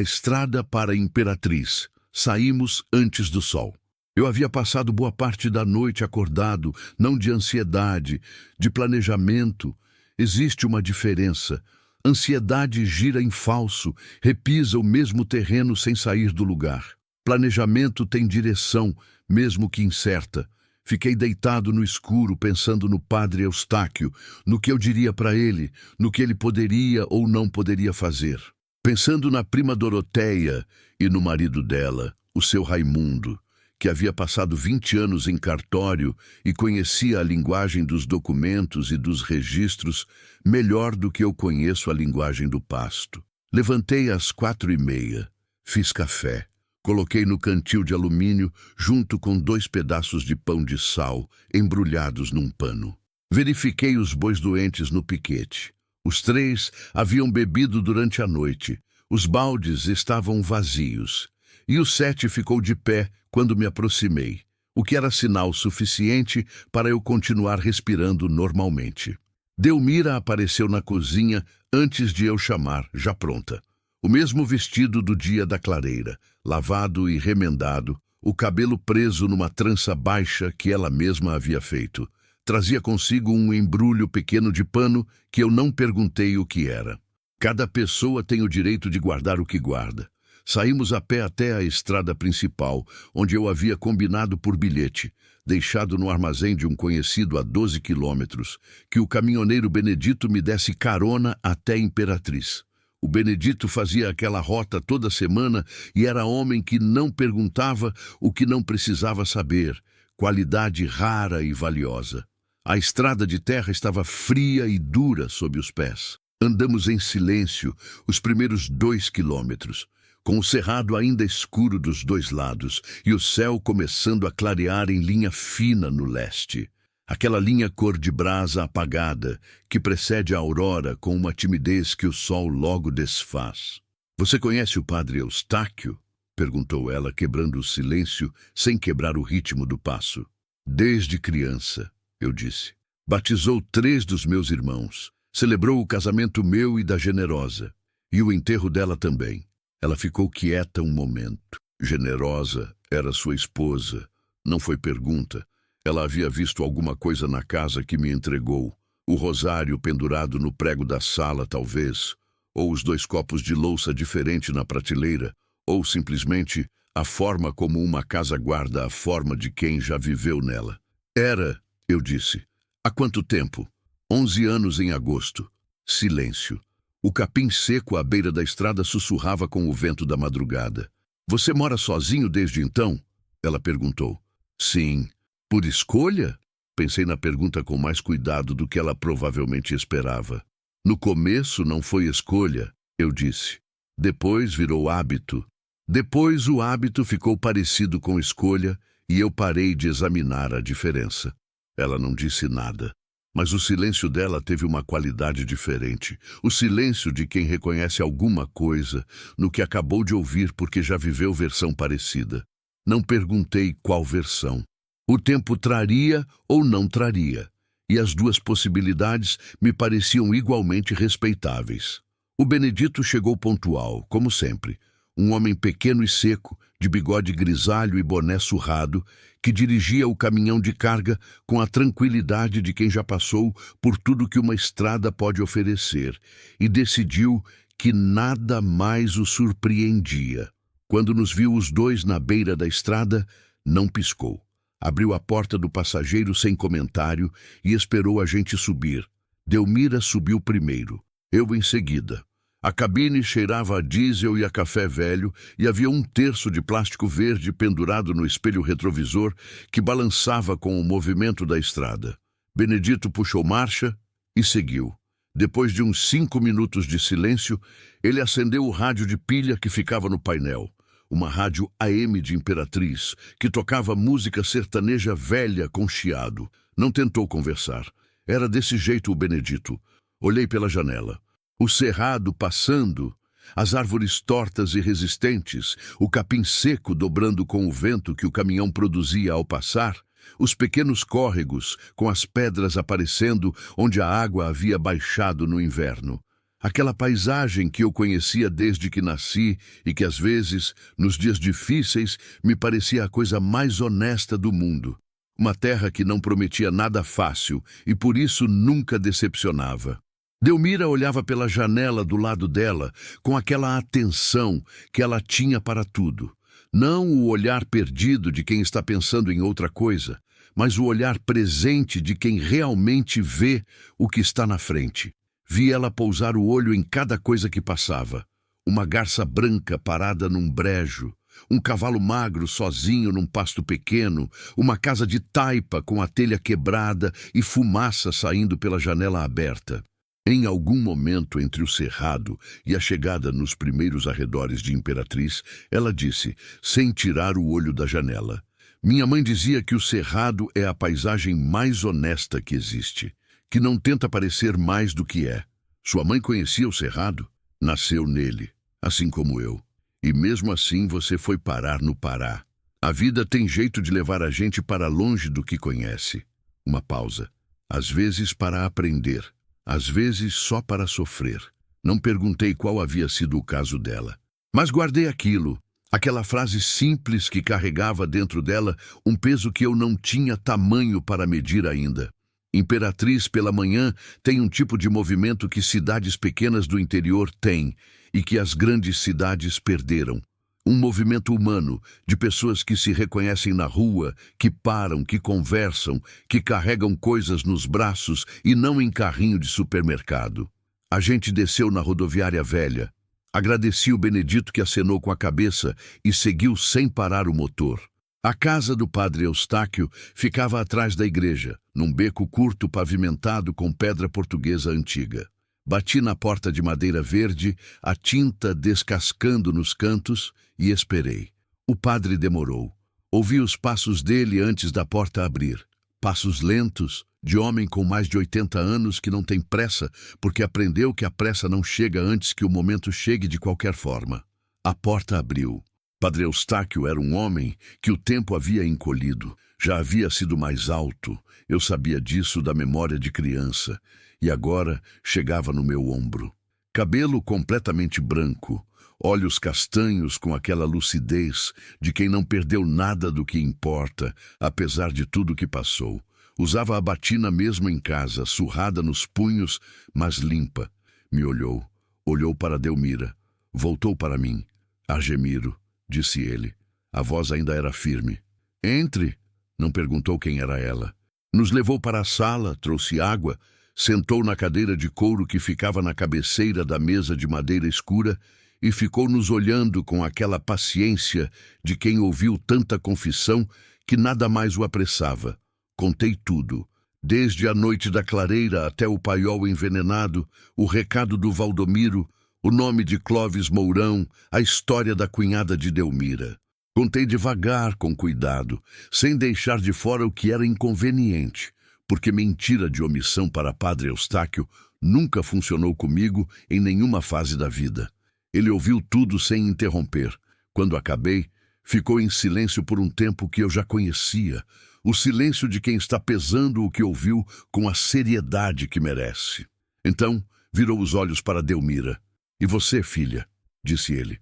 estrada para a Imperatriz. Saímos antes do sol. Eu havia passado boa parte da noite acordado, não de ansiedade, de planejamento. Existe uma diferença. Ansiedade gira em falso, repisa o mesmo terreno sem sair do lugar. Planejamento tem direção, mesmo que incerta. Fiquei deitado no escuro pensando no padre Eustáquio, no que eu diria para ele, no que ele poderia ou não poderia fazer. Pensando na prima Doroteia e no marido dela, o seu Raimundo, que havia passado 20 anos em cartório e conhecia a linguagem dos documentos e dos registros melhor do que eu conheço a linguagem do pasto. Levantei às 4h30, fiz café. Coloquei no cantil de alumínio junto com 2 pedaços de pão de sal embrulhados num pano. Verifiquei os bois doentes no piquete. Os 3 haviam bebido durante a noite. Os baldes estavam vazios. E o 7 ficou de pé quando me aproximei, o que era sinal suficiente para eu continuar respirando normalmente. Delmira apareceu na cozinha antes de eu chamar, já pronta. O mesmo vestido do dia da clareira, lavado e remendado, o cabelo preso numa trança baixa que ela mesma havia feito. Trazia consigo um embrulho pequeno de pano que eu não perguntei o que era. Cada pessoa tem o direito de guardar o que guarda. Saímos a pé até a estrada principal, onde eu havia combinado por bilhete, deixado no armazém de um conhecido a 12 quilômetros, que o caminhoneiro Benedito me desse carona até Imperatriz. O Benedito fazia aquela rota toda semana e era homem que não perguntava o que não precisava saber, qualidade rara e valiosa. A estrada de terra estava fria e dura sob os pés. Andamos em silêncio os primeiros 2 quilômetros, com o cerrado ainda escuro dos 2 lados e o céu começando a clarear em linha fina no leste. Aquela linha cor de brasa apagada que precede a aurora com uma timidez que o sol logo desfaz. "Você conhece o padre Eustáquio?" perguntou ela, quebrando o silêncio sem quebrar o ritmo do passo. "Desde criança", eu disse. "Batizou 3 dos meus irmãos. Celebrou o casamento meu e da Generosa. E o enterro dela também." Ela ficou quieta um momento. Generosa era sua esposa. Não foi pergunta. Ela havia visto alguma coisa na casa que me entregou. O rosário pendurado no prego da sala, talvez. Ou os 2 copos de louça diferente na prateleira. Ou simplesmente a forma como uma casa guarda a forma de quem já viveu nela. "Era", eu disse. "Há quanto tempo?" 11 anos em agosto. Silêncio. O capim seco à beira da estrada sussurrava com o vento da madrugada. "Você mora sozinho desde então?" ela perguntou. "Sim." "Por escolha?" Pensei na pergunta com mais cuidado do que ela provavelmente esperava. "No começo não foi escolha", eu disse. "Depois virou hábito. Depois o hábito ficou parecido com escolha e eu parei de examinar a diferença." Ela não disse nada. Mas o silêncio dela teve uma qualidade diferente. O silêncio de quem reconhece alguma coisa no que acabou de ouvir porque já viveu versão parecida. Não perguntei qual versão. O tempo traria ou não traria. E as 2 possibilidades me pareciam igualmente respeitáveis. O Benedito chegou pontual, como sempre. Um homem pequeno e seco, de bigode grisalho e boné surrado, que dirigia o caminhão de carga com a tranquilidade de quem já passou por tudo que uma estrada pode oferecer e decidiu que nada mais o surpreendia. Quando nos viu os 2 na beira da estrada, não piscou. Abriu a porta do passageiro sem comentário e esperou a gente subir. Delmira subiu primeiro, eu em seguida. A cabine cheirava a diesel e a café velho e havia 1/3 de plástico verde pendurado no espelho retrovisor que balançava com o movimento da estrada. Benedito puxou marcha e seguiu. Depois de uns 5 minutos de silêncio, ele acendeu o rádio de pilha que ficava no painel. Uma rádio AM de Imperatriz, que tocava música sertaneja velha com chiado. Não tentou conversar. Era desse jeito o Benedito. Olhei pela janela. O cerrado passando, as árvores tortas e resistentes, o capim seco dobrando com o vento que o caminhão produzia ao passar, os pequenos córregos com as pedras aparecendo onde a água havia baixado no inverno. Aquela paisagem que eu conhecia desde que nasci e que às vezes, nos dias difíceis, me parecia a coisa mais honesta do mundo. Uma terra que não prometia nada fácil e por isso nunca decepcionava. Delmira olhava pela janela do lado dela com aquela atenção que ela tinha para tudo. Não o olhar perdido de quem está pensando em outra coisa, mas o olhar presente de quem realmente vê o que está na frente. Vi ela pousar o olho em cada coisa que passava. Uma garça branca parada num brejo, um cavalo magro sozinho num pasto pequeno, uma casa de taipa com a telha quebrada e fumaça saindo pela janela aberta. Em algum momento entre o cerrado e a chegada nos primeiros arredores de Imperatriz, ela disse, sem tirar o olho da janela: "Minha mãe dizia que o cerrado é a paisagem mais honesta que existe, que não tenta parecer mais do que é. Sua mãe conhecia o cerrado? Nasceu nele, assim como eu. E mesmo assim você foi parar no Pará. A vida tem jeito de levar a gente para longe do que conhece." Uma pausa. Às vezes para aprender. Às vezes só para sofrer. Não perguntei qual havia sido o caso dela. Mas guardei aquilo, aquela frase simples que carregava dentro dela um peso que eu não tinha tamanho para medir ainda. Imperatriz pela manhã tem um tipo de movimento que cidades pequenas do interior têm e que as grandes cidades perderam. Um movimento humano, de pessoas que se reconhecem na rua, que param, que conversam, que carregam coisas nos braços e não em carrinho de supermercado. A gente desceu na rodoviária velha. Agradeci o Benedito que acenou com a cabeça e seguiu sem parar o motor. A casa do padre Eustáquio ficava atrás da igreja, num beco curto pavimentado com pedra portuguesa antiga. Bati na porta de madeira verde, a tinta descascando nos cantos, e esperei. O padre demorou. Ouvi os passos dele antes da porta abrir. Passos lentos, de homem com mais de 80 anos que não tem pressa, porque aprendeu que a pressa não chega antes que o momento chegue de qualquer forma. A porta abriu. Padre Eustáquio era um homem que o tempo havia encolhido. Já havia sido mais alto. Eu sabia disso da memória de criança. E agora chegava no meu ombro. Cabelo completamente branco, olhos castanhos com aquela lucidez de quem não perdeu nada do que importa, apesar de tudo que passou. Usava a batina mesmo em casa, surrada nos punhos, mas limpa. Me olhou, olhou para Delmira, voltou para mim. "Argemiro", disse ele. A voz ainda era firme. "Entre", não perguntou quem era ela. Nos levou para a sala, trouxe água, sentou na cadeira de couro que ficava na cabeceira da mesa de madeira escura e ficou nos olhando com aquela paciência de quem ouviu tanta confissão que nada mais o apressava. Contei tudo, desde a noite da clareira até o paiol envenenado, o recado do Valdomiro, o nome de Clóvis Mourão, a história da cunhada de Delmira. Contei devagar, com cuidado, sem deixar de fora o que era inconveniente, porque mentira de omissão para padre Eustáquio nunca funcionou comigo em nenhuma fase da vida. Ele ouviu tudo sem interromper. Quando acabei, ficou em silêncio por um tempo que eu já conhecia, o silêncio de quem está pesando o que ouviu com a seriedade que merece. Então, virou os olhos para Delmira. "E você, filha?", disse ele.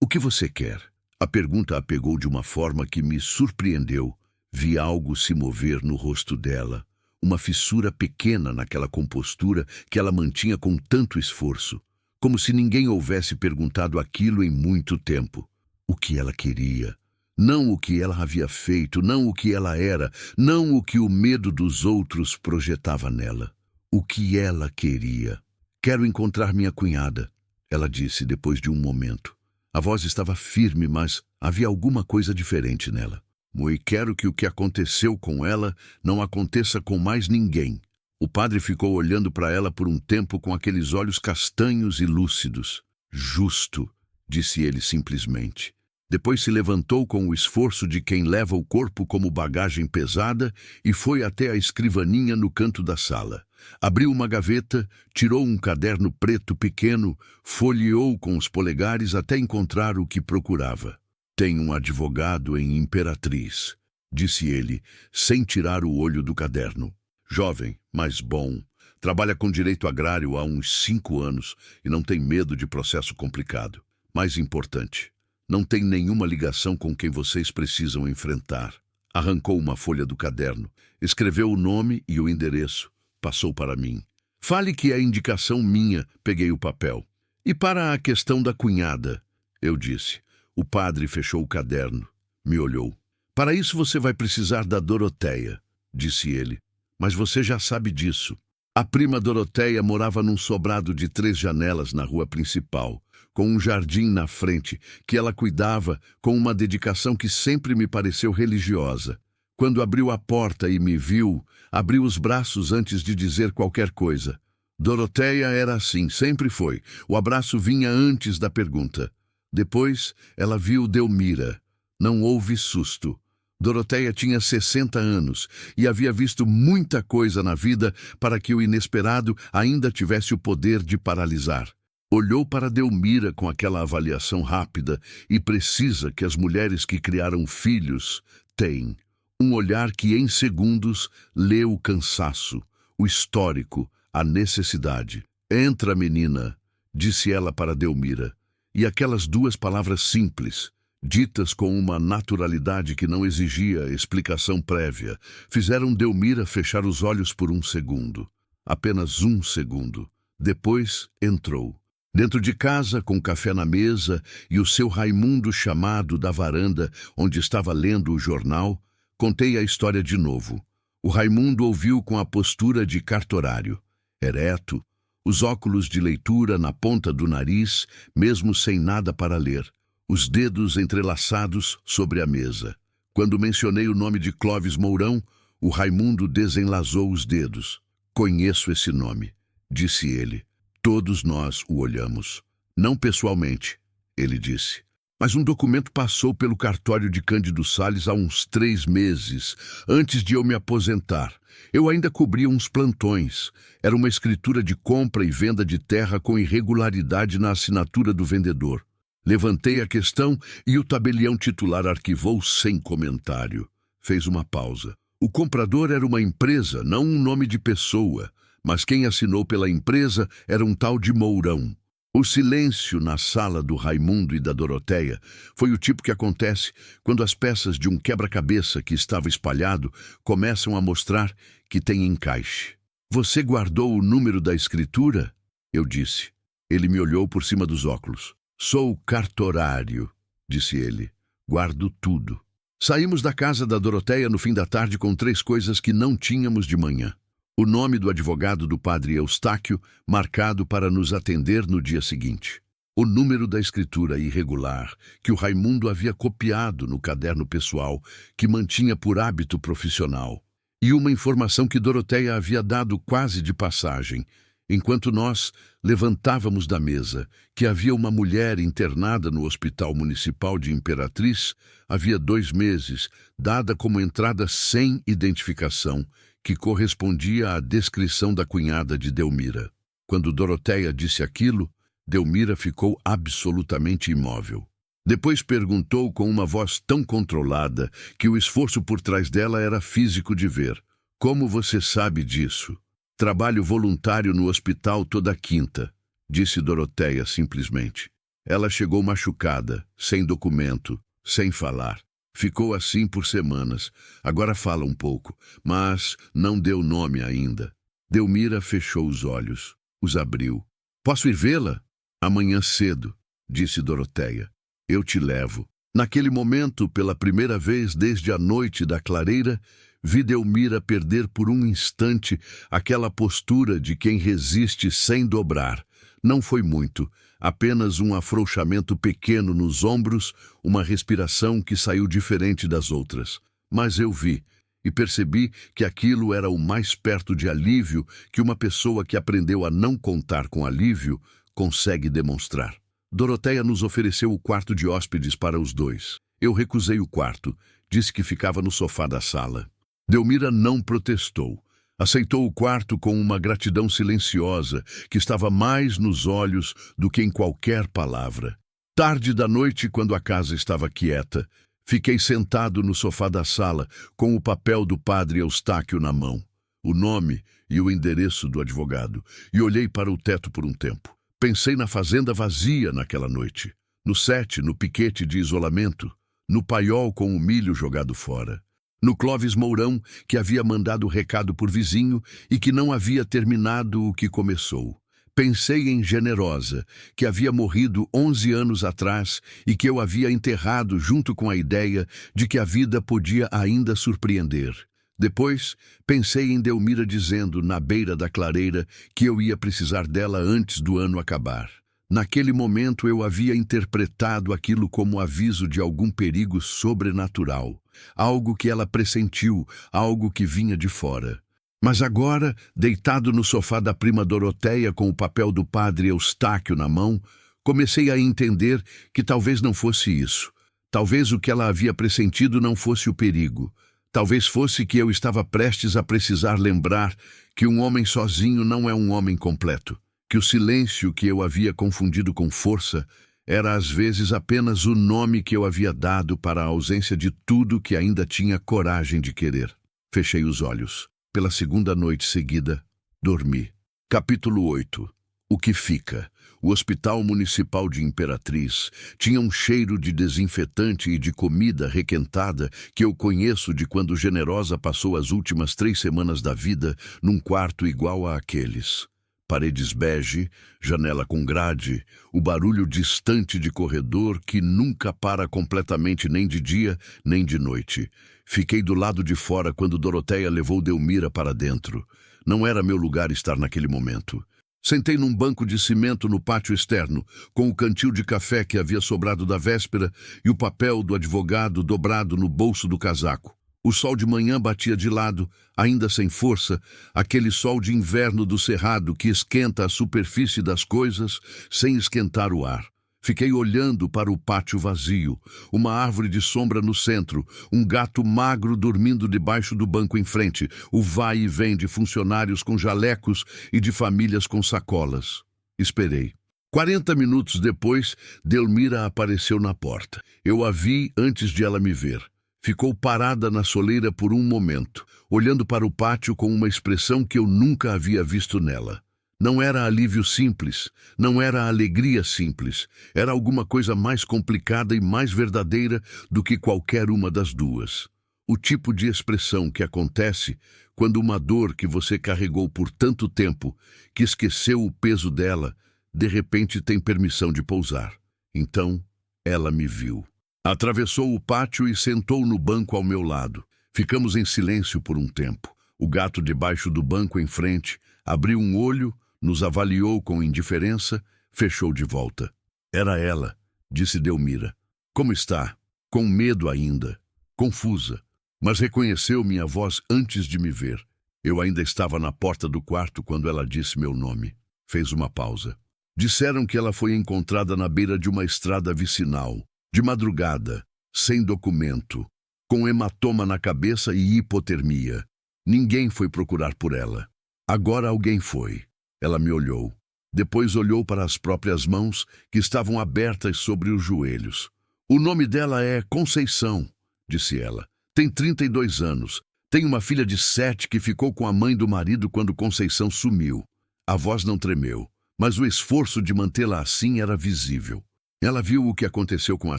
O que você quer?" A pergunta a pegou de uma forma que me surpreendeu. Vi algo se mover no rosto dela, uma fissura pequena naquela compostura que ela mantinha com tanto esforço, como se ninguém houvesse perguntado aquilo em muito tempo. O que ela queria? Não o que ela havia feito, não o que ela era, não o que o medo dos outros projetava nela. O que ela queria. "Quero encontrar minha cunhada", ela disse depois de um momento. A voz estava firme, mas havia alguma coisa diferente nela. "E quero que o que aconteceu com ela não aconteça com mais ninguém", O padre ficou olhando para ela por um tempo com aqueles olhos castanhos e lúcidos. Justo, disse ele simplesmente. Depois se levantou com o esforço de quem leva o corpo como bagagem pesada e foi até a escrivaninha no canto da sala. Abriu uma gaveta, tirou um caderno preto pequeno, folheou com os polegares até encontrar o que procurava. Tem um advogado em Imperatriz, disse ele, sem tirar o olho do caderno. Jovem, mas bom. Trabalha com direito agrário há uns 5 anos e não tem medo de processo complicado. Mais importante, não tem nenhuma ligação com quem vocês precisam enfrentar. Arrancou uma folha do caderno, escreveu o nome e o endereço. Passou para mim. Fale que é indicação minha, peguei o papel. E para a questão da cunhada, eu disse. O padre fechou o caderno, me olhou. Para isso você vai precisar da Doroteia, disse ele. Mas você já sabe disso. A prima Doroteia morava num sobrado de 3 janelas na rua principal, com um jardim na frente, que ela cuidava com uma dedicação que sempre me pareceu religiosa. Quando abriu a porta e me viu, abriu os braços antes de dizer qualquer coisa. Doroteia era assim, sempre foi. O abraço vinha antes da pergunta. Depois, ela viu Delmira. Não houve susto. Doroteia tinha 60 anos e havia visto muita coisa na vida para que o inesperado ainda tivesse o poder de paralisar. Olhou para Delmira com aquela avaliação rápida e precisa que as mulheres que criaram filhos têm. Um olhar que em segundos lê o cansaço, o histórico, a necessidade. Entra, menina, disse ela para Delmira. E aquelas 2 palavras simples, ditas com uma naturalidade que não exigia explicação prévia, fizeram Delmira fechar os olhos por um segundo. Apenas um segundo. Depois entrou. Dentro de casa, com café na mesa e o seu Raimundo chamado da varanda, onde estava lendo o jornal, contei a história de novo. O Raimundo ouviu com a postura de cartorário, ereto, os óculos de leitura na ponta do nariz, mesmo sem nada para ler, os dedos entrelaçados sobre a mesa. Quando mencionei o nome de Clóvis Mourão, o Raimundo desenlazou os dedos. Conheço esse nome, disse ele. Todos nós o olhamos. Não pessoalmente, ele disse. Mas um documento passou pelo cartório de Cândido Salles há uns 3 meses, antes de eu me aposentar. Eu ainda cobria uns plantões. Era uma escritura de compra e venda de terra com irregularidade na assinatura do vendedor. Levantei a questão e o tabelião titular arquivou sem comentário. Fez uma pausa. O comprador era uma empresa, não um nome de pessoa, mas quem assinou pela empresa era um tal de Mourão. O silêncio na sala do Raimundo e da Doroteia foi o tipo que acontece quando as peças de um quebra-cabeça que estava espalhado começam a mostrar que tem encaixe. Você guardou o número da escritura? Eu disse. Ele me olhou por cima dos óculos. Sou cartorário, disse ele. Guardo tudo. Saímos da casa da Doroteia no fim da tarde com 3 coisas que não tínhamos de manhã. O nome do advogado do padre Eustáquio, marcado para nos atender no dia seguinte. O número da escritura irregular, que o Raimundo havia copiado no caderno pessoal, que mantinha por hábito profissional. E uma informação que Doroteia havia dado quase de passagem, enquanto nós levantávamos da mesa, que havia uma mulher internada no Hospital Municipal de Imperatriz, havia 2 meses, dada como entrada sem identificação, que correspondia à descrição da cunhada de Delmira. Quando Doroteia disse aquilo, Delmira ficou absolutamente imóvel. Depois perguntou com uma voz tão controlada que o esforço por trás dela era físico de ver. Como você sabe disso? Trabalho voluntário no hospital toda quinta, disse Doroteia simplesmente. Ela chegou machucada, sem documento, sem falar. Ficou assim por semanas. Agora fala um pouco, mas não deu nome ainda. Delmira fechou os olhos. Os abriu. Posso ir vê-la? Amanhã cedo, disse Doroteia. Eu te levo. Naquele momento, pela primeira vez desde a noite da clareira, vi Delmira perder por um instante aquela postura de quem resiste sem dobrar. Não foi muito, apenas um afrouxamento pequeno nos ombros, uma respiração que saiu diferente das outras. Mas eu vi, e percebi que aquilo era o mais perto de alívio que uma pessoa que aprendeu a não contar com alívio consegue demonstrar. Doroteia nos ofereceu o quarto de hóspedes para os dois. Eu recusei o quarto, disse que ficava no sofá da sala. Delmira não protestou. Aceitou o quarto com uma gratidão silenciosa que estava mais nos olhos do que em qualquer palavra. Tarde da noite, quando a casa estava quieta, fiquei sentado no sofá da sala com o papel do padre Eustáquio na mão, o nome e o endereço do advogado, e olhei para o teto por um tempo. Pensei na fazenda vazia naquela noite, no sete, no piquete de isolamento, no paiol com o milho jogado fora, no Clóvis Mourão, que havia mandado recado por vizinho e que não havia terminado o que começou. Pensei em Generosa, que havia morrido 11 anos atrás e que eu havia enterrado junto com a ideia de que a vida podia ainda surpreender. Depois, pensei em Delmira dizendo, na beira da clareira, que eu ia precisar dela antes do ano acabar. Naquele momento eu havia interpretado aquilo como aviso de algum perigo sobrenatural, algo que ela pressentiu, algo que vinha de fora. Mas agora, deitado no sofá da prima Doroteia com o papel do padre Eustáquio na mão, comecei a entender que talvez não fosse isso. Talvez o que ela havia pressentido não fosse o perigo. Talvez fosse que eu estava prestes a precisar lembrar que um homem sozinho não é um homem completo. Que o silêncio que eu havia confundido com força era às vezes apenas o nome que eu havia dado para a ausência de tudo que ainda tinha coragem de querer. Fechei os olhos. Pela segunda noite seguida, dormi. Capítulo 8. O que fica? O Hospital Municipal de Imperatriz tinha um cheiro de desinfetante e de comida requentada que eu conheço de quando Generosa passou as últimas 3 semanas da vida num quarto igual àqueles. Paredes bege, janela com grade, o barulho distante de corredor que nunca para completamente nem de dia nem de noite. Fiquei do lado de fora quando Doroteia levou Delmira para dentro. Não era meu lugar estar naquele momento. Sentei num banco de cimento no pátio externo, com o cantil de café que havia sobrado da véspera e o papel do advogado dobrado no bolso do casaco. O sol de manhã batia de lado, ainda sem força, aquele sol de inverno do cerrado que esquenta a superfície das coisas sem esquentar o ar. Fiquei olhando para o pátio vazio, uma árvore de sombra no centro, um gato magro dormindo debaixo do banco em frente, o vai e vem de funcionários com jalecos e de famílias com sacolas. Esperei. 40 minutos depois, Delmira apareceu na porta. Eu a vi antes de ela me ver. Ficou parada na soleira por um momento, olhando para o pátio com uma expressão que eu nunca havia visto nela. Não era alívio simples, não era alegria simples, era alguma coisa mais complicada e mais verdadeira do que qualquer uma das duas. O tipo de expressão que acontece quando uma dor que você carregou por tanto tempo, que esqueceu o peso dela, de repente tem permissão de pousar. Então, ela me viu. Atravessou o pátio e sentou no banco ao meu lado. Ficamos em silêncio por um tempo. O gato debaixo do banco em frente abriu um olho, nos avaliou com indiferença, fechou de volta. Era ela, disse Delmira. Como está? Com medo ainda, confusa, mas reconheceu minha voz antes de me ver. Eu ainda estava na porta do quarto quando ela disse meu nome. Fez uma pausa. Disseram que ela foi encontrada na beira de uma estrada vicinal, de madrugada, sem documento, com hematoma na cabeça e hipotermia. Ninguém foi procurar por ela. Agora alguém foi. Ela me olhou. Depois olhou para as próprias mãos, que estavam abertas sobre os joelhos. O nome dela é Conceição, disse ela. Tem 32 anos. Tem uma filha de 7 que ficou com a mãe do marido quando Conceição sumiu. A voz não tremeu, mas o esforço de mantê-la assim era visível. Ela viu o que aconteceu com a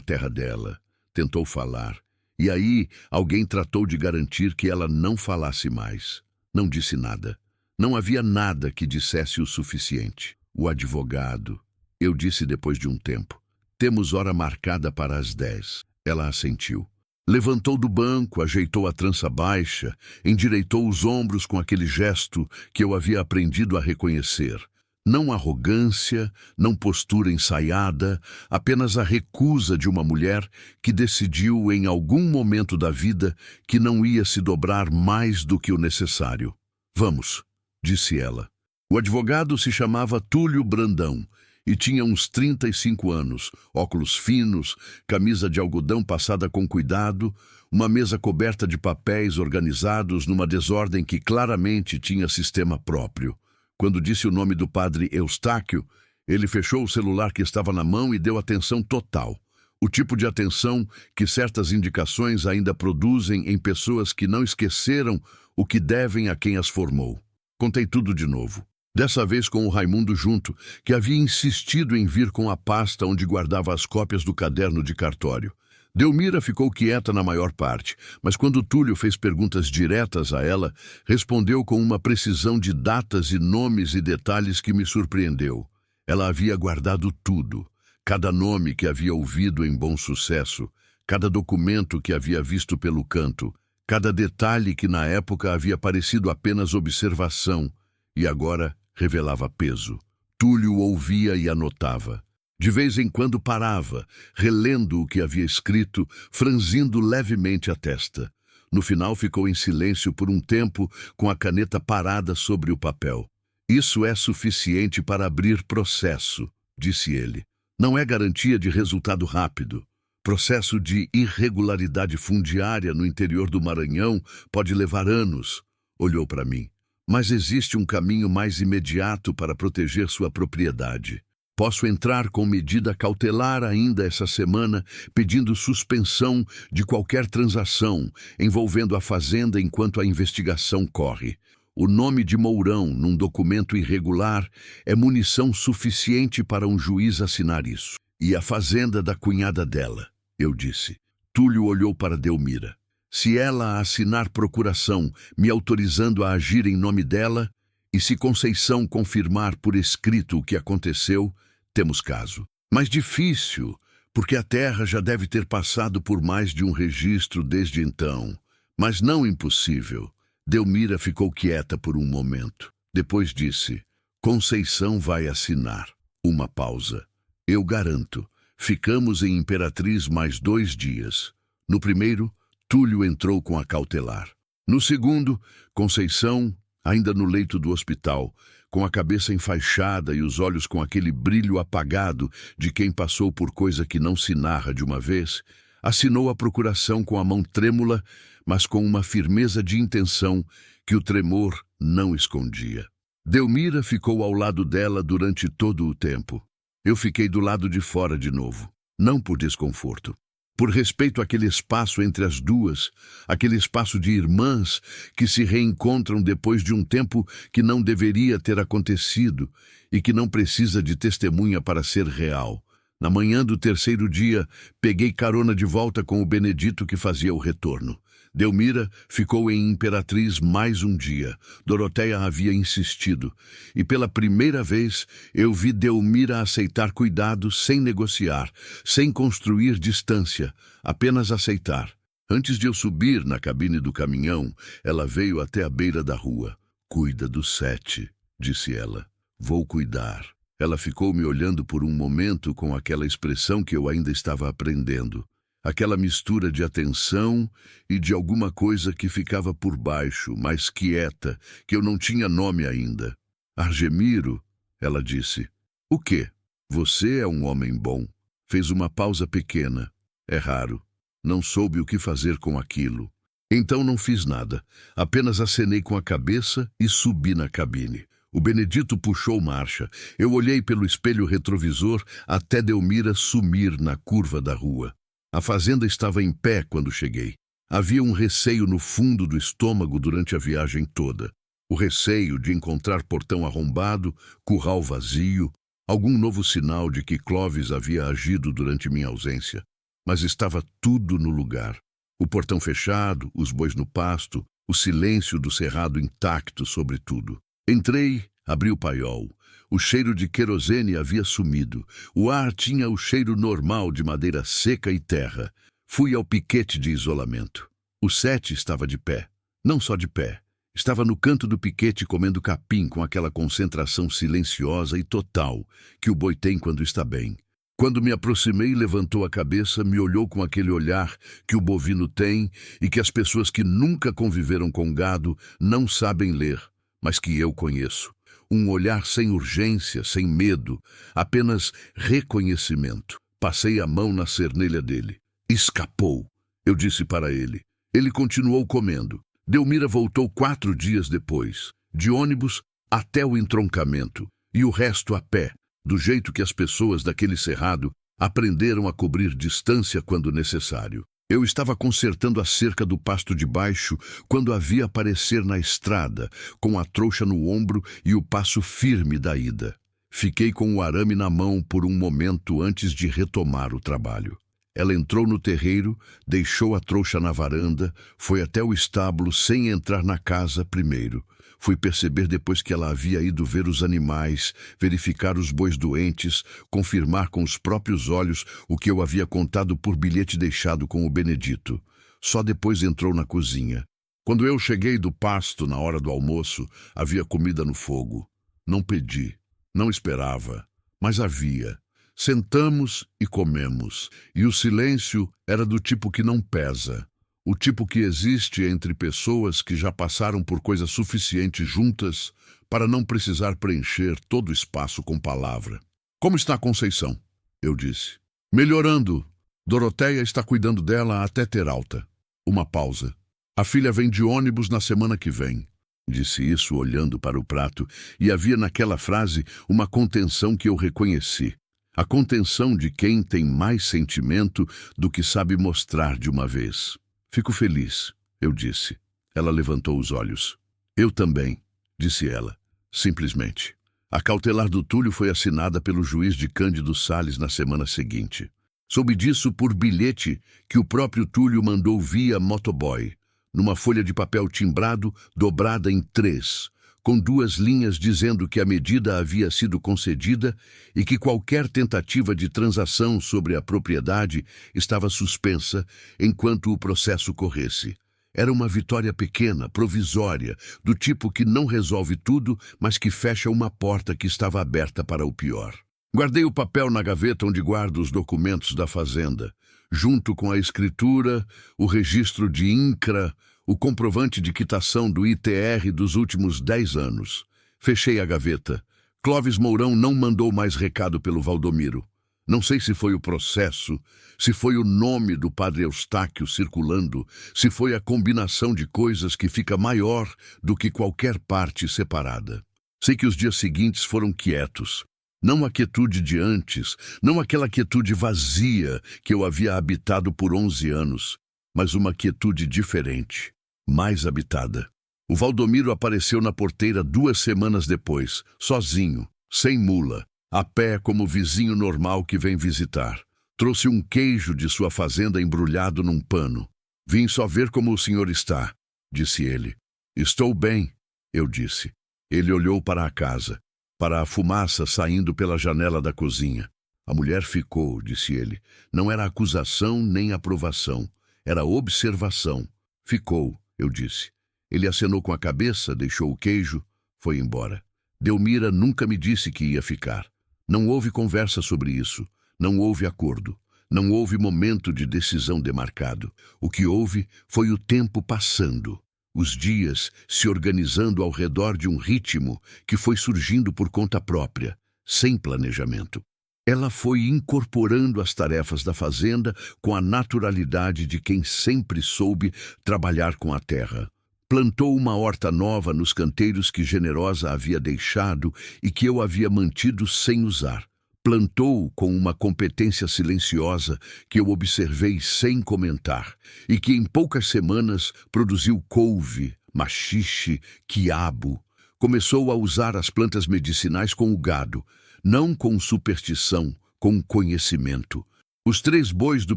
terra dela. Tentou falar. E aí alguém tratou de garantir que ela não falasse mais. Não disse nada. Não havia nada que dissesse o suficiente. O advogado. Eu disse depois de um tempo. Temos hora marcada para as 10. Ela assentiu. Levantou do banco, ajeitou a trança baixa, endireitou os ombros com aquele gesto que eu havia aprendido a reconhecer. Não arrogância, não postura ensaiada, apenas a recusa de uma mulher que decidiu em algum momento da vida que não ia se dobrar mais do que o necessário. Vamos, disse ela. O advogado se chamava Túlio Brandão e tinha uns 35 anos, óculos finos, camisa de algodão passada com cuidado, uma mesa coberta de papéis organizados numa desordem que claramente tinha sistema próprio. Quando disse o nome do padre Eustáquio, ele fechou o celular que estava na mão e deu atenção total. O tipo de atenção que certas indicações ainda produzem em pessoas que não esqueceram o que devem a quem as formou. Contei tudo de novo. Dessa vez com o Raimundo junto, que havia insistido em vir com a pasta onde guardava as cópias do caderno de cartório. Delmira ficou quieta na maior parte, mas quando Túlio fez perguntas diretas a ela, respondeu com uma precisão de datas e nomes e detalhes que me surpreendeu. Ela havia guardado tudo, cada nome que havia ouvido em Bom Sucesso, cada documento que havia visto pelo canto, cada detalhe que na época havia parecido apenas observação e agora revelava peso. Túlio ouvia e anotava. De vez em quando parava, relendo o que havia escrito, franzindo levemente a testa. No final ficou em silêncio por um tempo, com a caneta parada sobre o papel. Isso é suficiente para abrir processo, disse ele. Não é garantia de resultado rápido. Processo de irregularidade fundiária no interior do Maranhão pode levar anos. Olhou para mim. Mas existe um caminho mais imediato para proteger sua propriedade. Posso entrar com medida cautelar ainda essa semana, pedindo suspensão de qualquer transação envolvendo a fazenda enquanto a investigação corre. O nome de Mourão num documento irregular é munição suficiente para um juiz assinar isso. E a fazenda da cunhada dela, eu disse. Túlio olhou para Delmira. Se ela assinar procuração me autorizando a agir em nome dela, e se Conceição confirmar por escrito o que aconteceu, temos caso. Mas difícil, porque a terra já deve ter passado por mais de um registro desde então. Mas não impossível. Delmira ficou quieta por um momento. Depois disse, Conceição vai assinar. Uma pausa. Eu garanto. Ficamos em Imperatriz mais 2 dias. No primeiro, Túlio entrou com a cautelar. No segundo, Conceição, ainda no leito do hospital, com a cabeça enfaixada e os olhos com aquele brilho apagado de quem passou por coisa que não se narra de uma vez, assinou a procuração com a mão trêmula, mas com uma firmeza de intenção que o tremor não escondia. Delmira ficou ao lado dela durante todo o tempo. Eu fiquei do lado de fora de novo, não por desconforto. Por respeito àquele espaço entre as duas, aquele espaço de irmãs que se reencontram depois de um tempo que não deveria ter acontecido e que não precisa de testemunha para ser real. Na manhã do 3º dia, peguei carona de volta com o Benedito que fazia o retorno. Delmira ficou em Imperatriz mais um dia. Doroteia havia insistido. E pela primeira vez eu vi Delmira aceitar cuidado sem negociar, sem construir distância, apenas aceitar. Antes de eu subir na cabine do caminhão, ela veio até a beira da rua. Cuida do 7, disse ela. Vou cuidar. Ela ficou me olhando por um momento com aquela expressão que eu ainda estava aprendendo. Aquela mistura de atenção e de alguma coisa que ficava por baixo, mais quieta, que eu não tinha nome ainda. Argemiro, ela disse. O quê? Você é um homem bom. Fez uma pausa pequena. É raro. Não soube o que fazer com aquilo. Então não fiz nada. Apenas acenei com a cabeça e subi na cabine. O Benedito puxou marcha. Eu olhei pelo espelho retrovisor até Delmira sumir na curva da rua. A fazenda estava em pé quando cheguei. Havia um receio no fundo do estômago durante a viagem toda. O receio de encontrar portão arrombado, curral vazio, algum novo sinal de que Clóvis havia agido durante minha ausência. Mas estava tudo no lugar. O portão fechado, os bois no pasto, o silêncio do cerrado intacto sobre tudo. Entrei, abri o paiol. O cheiro de querosene havia sumido. O ar tinha o cheiro normal de madeira seca e terra. Fui ao piquete de isolamento. O 7 estava de pé. Não só de pé. Estava no canto do piquete comendo capim com aquela concentração silenciosa e total que o boi tem quando está bem. Quando me aproximei, levantou a cabeça, me olhou com aquele olhar que o bovino tem e que as pessoas que nunca conviveram com gado não sabem ler, mas que eu conheço. Um olhar sem urgência, sem medo, apenas reconhecimento. Passei a mão na cernelha dele. Escapou, eu disse para ele. Ele continuou comendo. Delmira voltou 4 dias depois, de ônibus até o entroncamento, e o resto a pé, do jeito que as pessoas daquele cerrado aprenderam a cobrir distância quando necessário. Eu estava consertando a cerca do pasto de baixo quando a vi aparecer na estrada, com a trouxa no ombro e o passo firme da ida. Fiquei com o arame na mão por um momento antes de retomar o trabalho. Ela entrou no terreiro, deixou a trouxa na varanda, foi até o estábulo sem entrar na casa primeiro. Fui perceber depois que ela havia ido ver os animais, verificar os bois doentes, confirmar com os próprios olhos o que eu havia contado por bilhete deixado com o Benedito. Só depois entrou na cozinha. Quando eu cheguei do pasto na hora do almoço, havia comida no fogo. Não pedi, não esperava, mas havia. Sentamos e comemos, e o silêncio era do tipo que não pesa. O tipo que existe entre pessoas que já passaram por coisa suficiente juntas para não precisar preencher todo o espaço com palavra. Como está a Conceição? Eu disse. Melhorando. Doroteia está cuidando dela até ter alta. Uma pausa. A filha vem de ônibus na semana que vem. Disse isso olhando para o prato, e havia naquela frase uma contenção que eu reconheci. A contenção de quem tem mais sentimento do que sabe mostrar de uma vez. Fico feliz, eu disse. Ela levantou os olhos. Eu também, disse ela, simplesmente. A cautelar do Túlio foi assinada pelo juiz de Cândido Sales na semana seguinte. Soube disso por bilhete que o próprio Túlio mandou via motoboy, numa folha de papel timbrado dobrada em 3, com 2 linhas dizendo que a medida havia sido concedida e que qualquer tentativa de transação sobre a propriedade estava suspensa enquanto o processo corresse. Era uma vitória pequena, provisória, do tipo que não resolve tudo, mas que fecha uma porta que estava aberta para o pior. Guardei o papel na gaveta onde guardo os documentos da fazenda, junto com a escritura, o registro de INCRA, o comprovante de quitação do ITR dos últimos 10 anos. Fechei a gaveta. Clóvis Mourão não mandou mais recado pelo Valdomiro. Não sei se foi o processo, se foi o nome do padre Eustáquio circulando, se foi a combinação de coisas que fica maior do que qualquer parte separada. Sei que os dias seguintes foram quietos. Não a quietude de antes, não aquela quietude vazia que eu havia habitado por 11 anos, mas uma quietude diferente, mais habitada. O Valdomiro apareceu na porteira 2 semanas depois, sozinho, sem mula, a pé como vizinho normal que vem visitar. Trouxe um queijo de sua fazenda embrulhado num pano. Vim só ver como o senhor está, disse ele. Estou bem, eu disse. Ele olhou para a casa, para a fumaça saindo pela janela da cozinha. A mulher ficou, disse ele. Não era acusação nem aprovação, era observação. Ficou, eu disse. Ele acenou com a cabeça, deixou o queijo, foi embora. Delmira nunca me disse que ia ficar. Não houve conversa sobre isso, não houve acordo, não houve momento de decisão demarcado. O que houve foi o tempo passando, os dias se organizando ao redor de um ritmo que foi surgindo por conta própria, sem planejamento. Ela foi incorporando as tarefas da fazenda com a naturalidade de quem sempre soube trabalhar com a terra. Plantou uma horta nova nos canteiros que Generosa havia deixado e que eu havia mantido sem usar. Plantou com uma competência silenciosa que eu observei sem comentar e que em poucas semanas produziu couve, machixe, quiabo. Começou a usar as plantas medicinais com o gado, não com superstição, com conhecimento. Os 3 bois do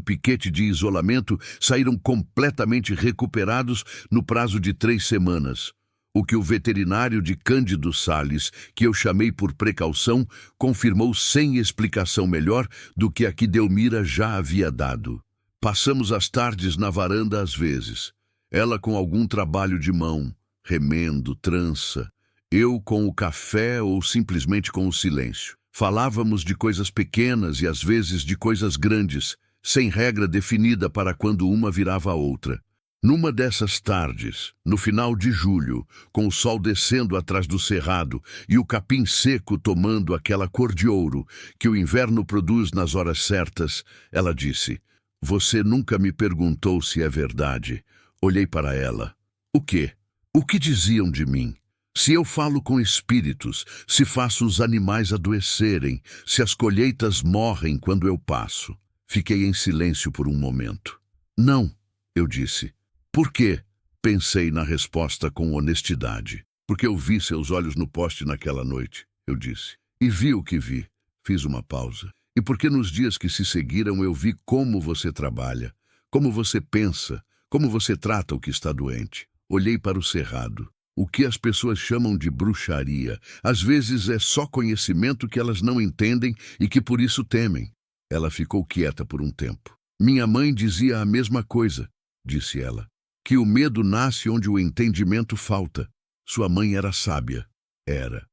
piquete de isolamento saíram completamente recuperados no prazo de 3 semanas. O que o veterinário de Cândido Sales, que eu chamei por precaução, confirmou sem explicação melhor do que a que Delmira já havia dado. Passamos as tardes na varanda às vezes. Ela com algum trabalho de mão, remendo, trança. Eu com o café ou simplesmente com o silêncio. Falávamos de coisas pequenas e às vezes de coisas grandes, sem regra definida para quando uma virava a outra. Numa dessas tardes, no final de julho, com o sol descendo atrás do cerrado e o capim seco tomando aquela cor de ouro que o inverno produz nas horas certas, ela disse: "Você nunca me perguntou se é verdade." Olhei para ela. "O quê? O que diziam de mim? Se eu falo com espíritos, se faço os animais adoecerem, se as colheitas morrem quando eu passo." Fiquei em silêncio por um momento. "Não," eu disse. "Por quê?" Pensei na resposta com honestidade. "Porque eu vi seus olhos no poste naquela noite," eu disse. "E vi o que vi." Fiz uma pausa. "E porque nos dias que se seguiram eu vi como você trabalha, como você pensa, como você trata o que está doente." Olhei para o cerrado. O que as pessoas chamam de bruxaria, às vezes é só conhecimento que elas não entendem e que por isso temem. Ela ficou quieta por um tempo. "Minha mãe dizia a mesma coisa," disse ela. "Que o medo nasce onde o entendimento falta." Sua mãe era sábia. Era.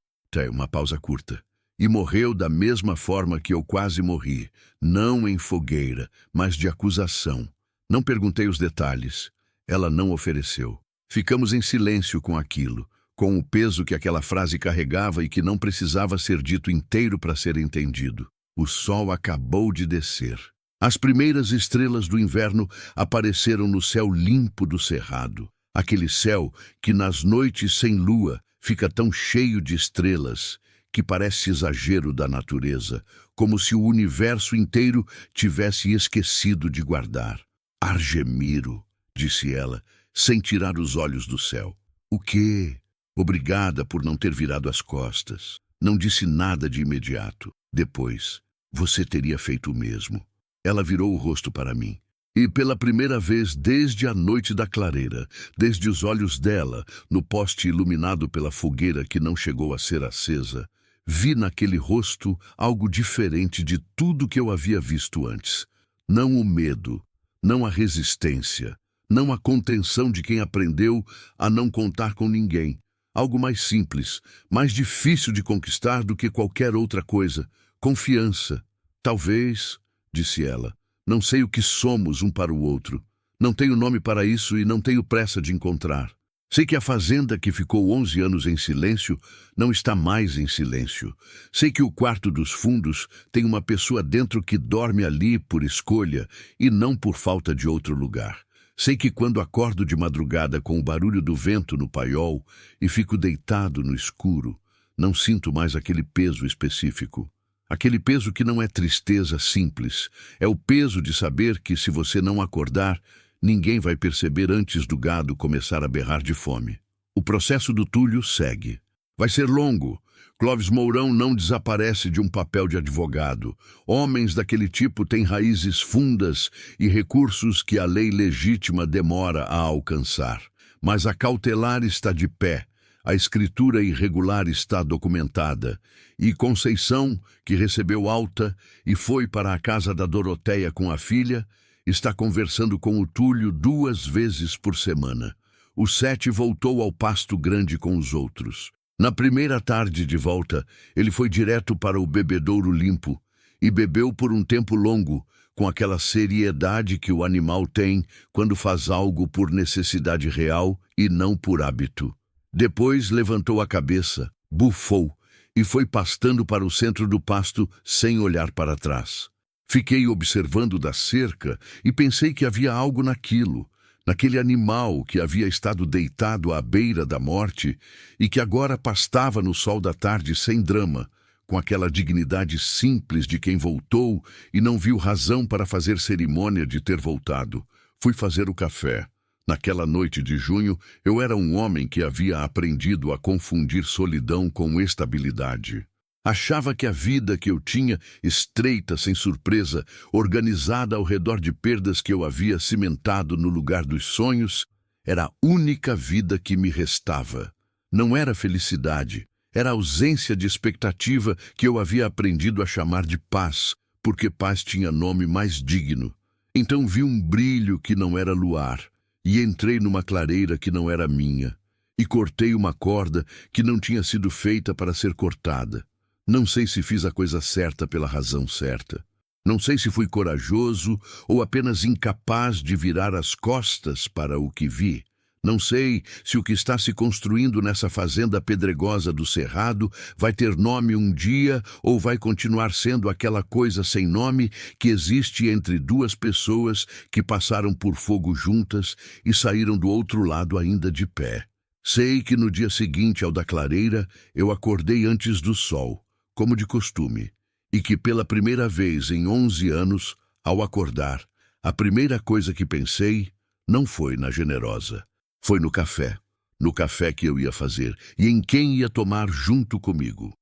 Uma pausa curta. "E morreu da mesma forma que eu quase morri. Não em fogueira, mas de acusação." Não perguntei os detalhes. Ela não ofereceu. Ficamos em silêncio com aquilo, com o peso que aquela frase carregava e que não precisava ser dito inteiro para ser entendido. O sol acabou de descer. As primeiras estrelas do inverno apareceram no céu limpo do cerrado. Aquele céu que nas noites sem lua fica tão cheio de estrelas que parece exagero da natureza, como se o universo inteiro tivesse esquecido de guardar. "Argemiro," disse ela, sem tirar os olhos do céu. "O quê?" "Obrigada por não ter virado as costas." Não disse nada de imediato. Depois: "Você teria feito o mesmo." Ela virou o rosto para mim. E pela primeira vez desde a noite da clareira, desde os olhos dela, no poste iluminado pela fogueira que não chegou a ser acesa, vi naquele rosto algo diferente de tudo que eu havia visto antes. Não o medo, não a resistência, não a contenção de quem aprendeu a não contar com ninguém. Algo mais simples, mais difícil de conquistar do que qualquer outra coisa. Confiança. "Talvez," disse ela. "Não sei o que somos um para o outro. Não tenho nome para isso e não tenho pressa de encontrar. Sei que a fazenda que ficou 11 anos em silêncio não está mais em silêncio. Sei que o quarto dos fundos tem uma pessoa dentro que dorme ali por escolha e não por falta de outro lugar. Sei que quando acordo de madrugada com o barulho do vento no paiol e fico deitado no escuro, não sinto mais aquele peso específico. Aquele peso que não é tristeza simples, é o peso de saber que se você não acordar, ninguém vai perceber antes do gado começar a berrar de fome. O processo do Túlio segue. Vai ser longo. Clóvis Mourão não desaparece de um papel de advogado. Homens daquele tipo têm raízes fundas e recursos que a lei legítima demora a alcançar. Mas a cautelar está de pé, a escritura irregular está documentada, e Conceição, que recebeu alta e foi para a casa da Doroteia com a filha, está conversando com o Túlio 2 vezes por semana. O 7 voltou ao pasto grande com os outros. Na primeira tarde de volta, ele foi direto para o bebedouro limpo e bebeu por um tempo longo, com aquela seriedade que o animal tem quando faz algo por necessidade real e não por hábito. Depois levantou a cabeça, bufou e foi pastando para o centro do pasto sem olhar para trás. Fiquei observando da cerca e pensei que havia algo naquilo, naquele animal que havia estado deitado à beira da morte e que agora pastava no sol da tarde sem drama, com aquela dignidade simples de quem voltou e não viu razão para fazer cerimônia de ter voltado. Fui fazer o café. Naquela noite de junho, eu era um homem que havia aprendido a confundir solidão com estabilidade. Achava que a vida que eu tinha, estreita, sem surpresa, organizada ao redor de perdas que eu havia cimentado no lugar dos sonhos, era a única vida que me restava. Não era felicidade, era a ausência de expectativa que eu havia aprendido a chamar de paz, porque paz tinha nome mais digno. Então vi um brilho que não era luar, e entrei numa clareira que não era minha. e cortei uma corda que não tinha sido feita para ser cortada. Não sei se fiz a coisa certa pela razão certa. Não sei se fui corajoso ou apenas incapaz de virar as costas para o que vi. Não sei se o que está se construindo nessa fazenda pedregosa do Cerrado vai ter nome um dia ou vai continuar sendo aquela coisa sem nome que existe entre duas pessoas que passaram por fogo juntas e saíram do outro lado ainda de pé. Sei que no dia seguinte ao da clareira eu acordei antes do sol, como de costume, e que pela primeira vez em 11 anos, ao acordar, a primeira coisa que pensei não foi na Generosa. Foi no café que eu ia fazer e em quem ia tomar junto comigo.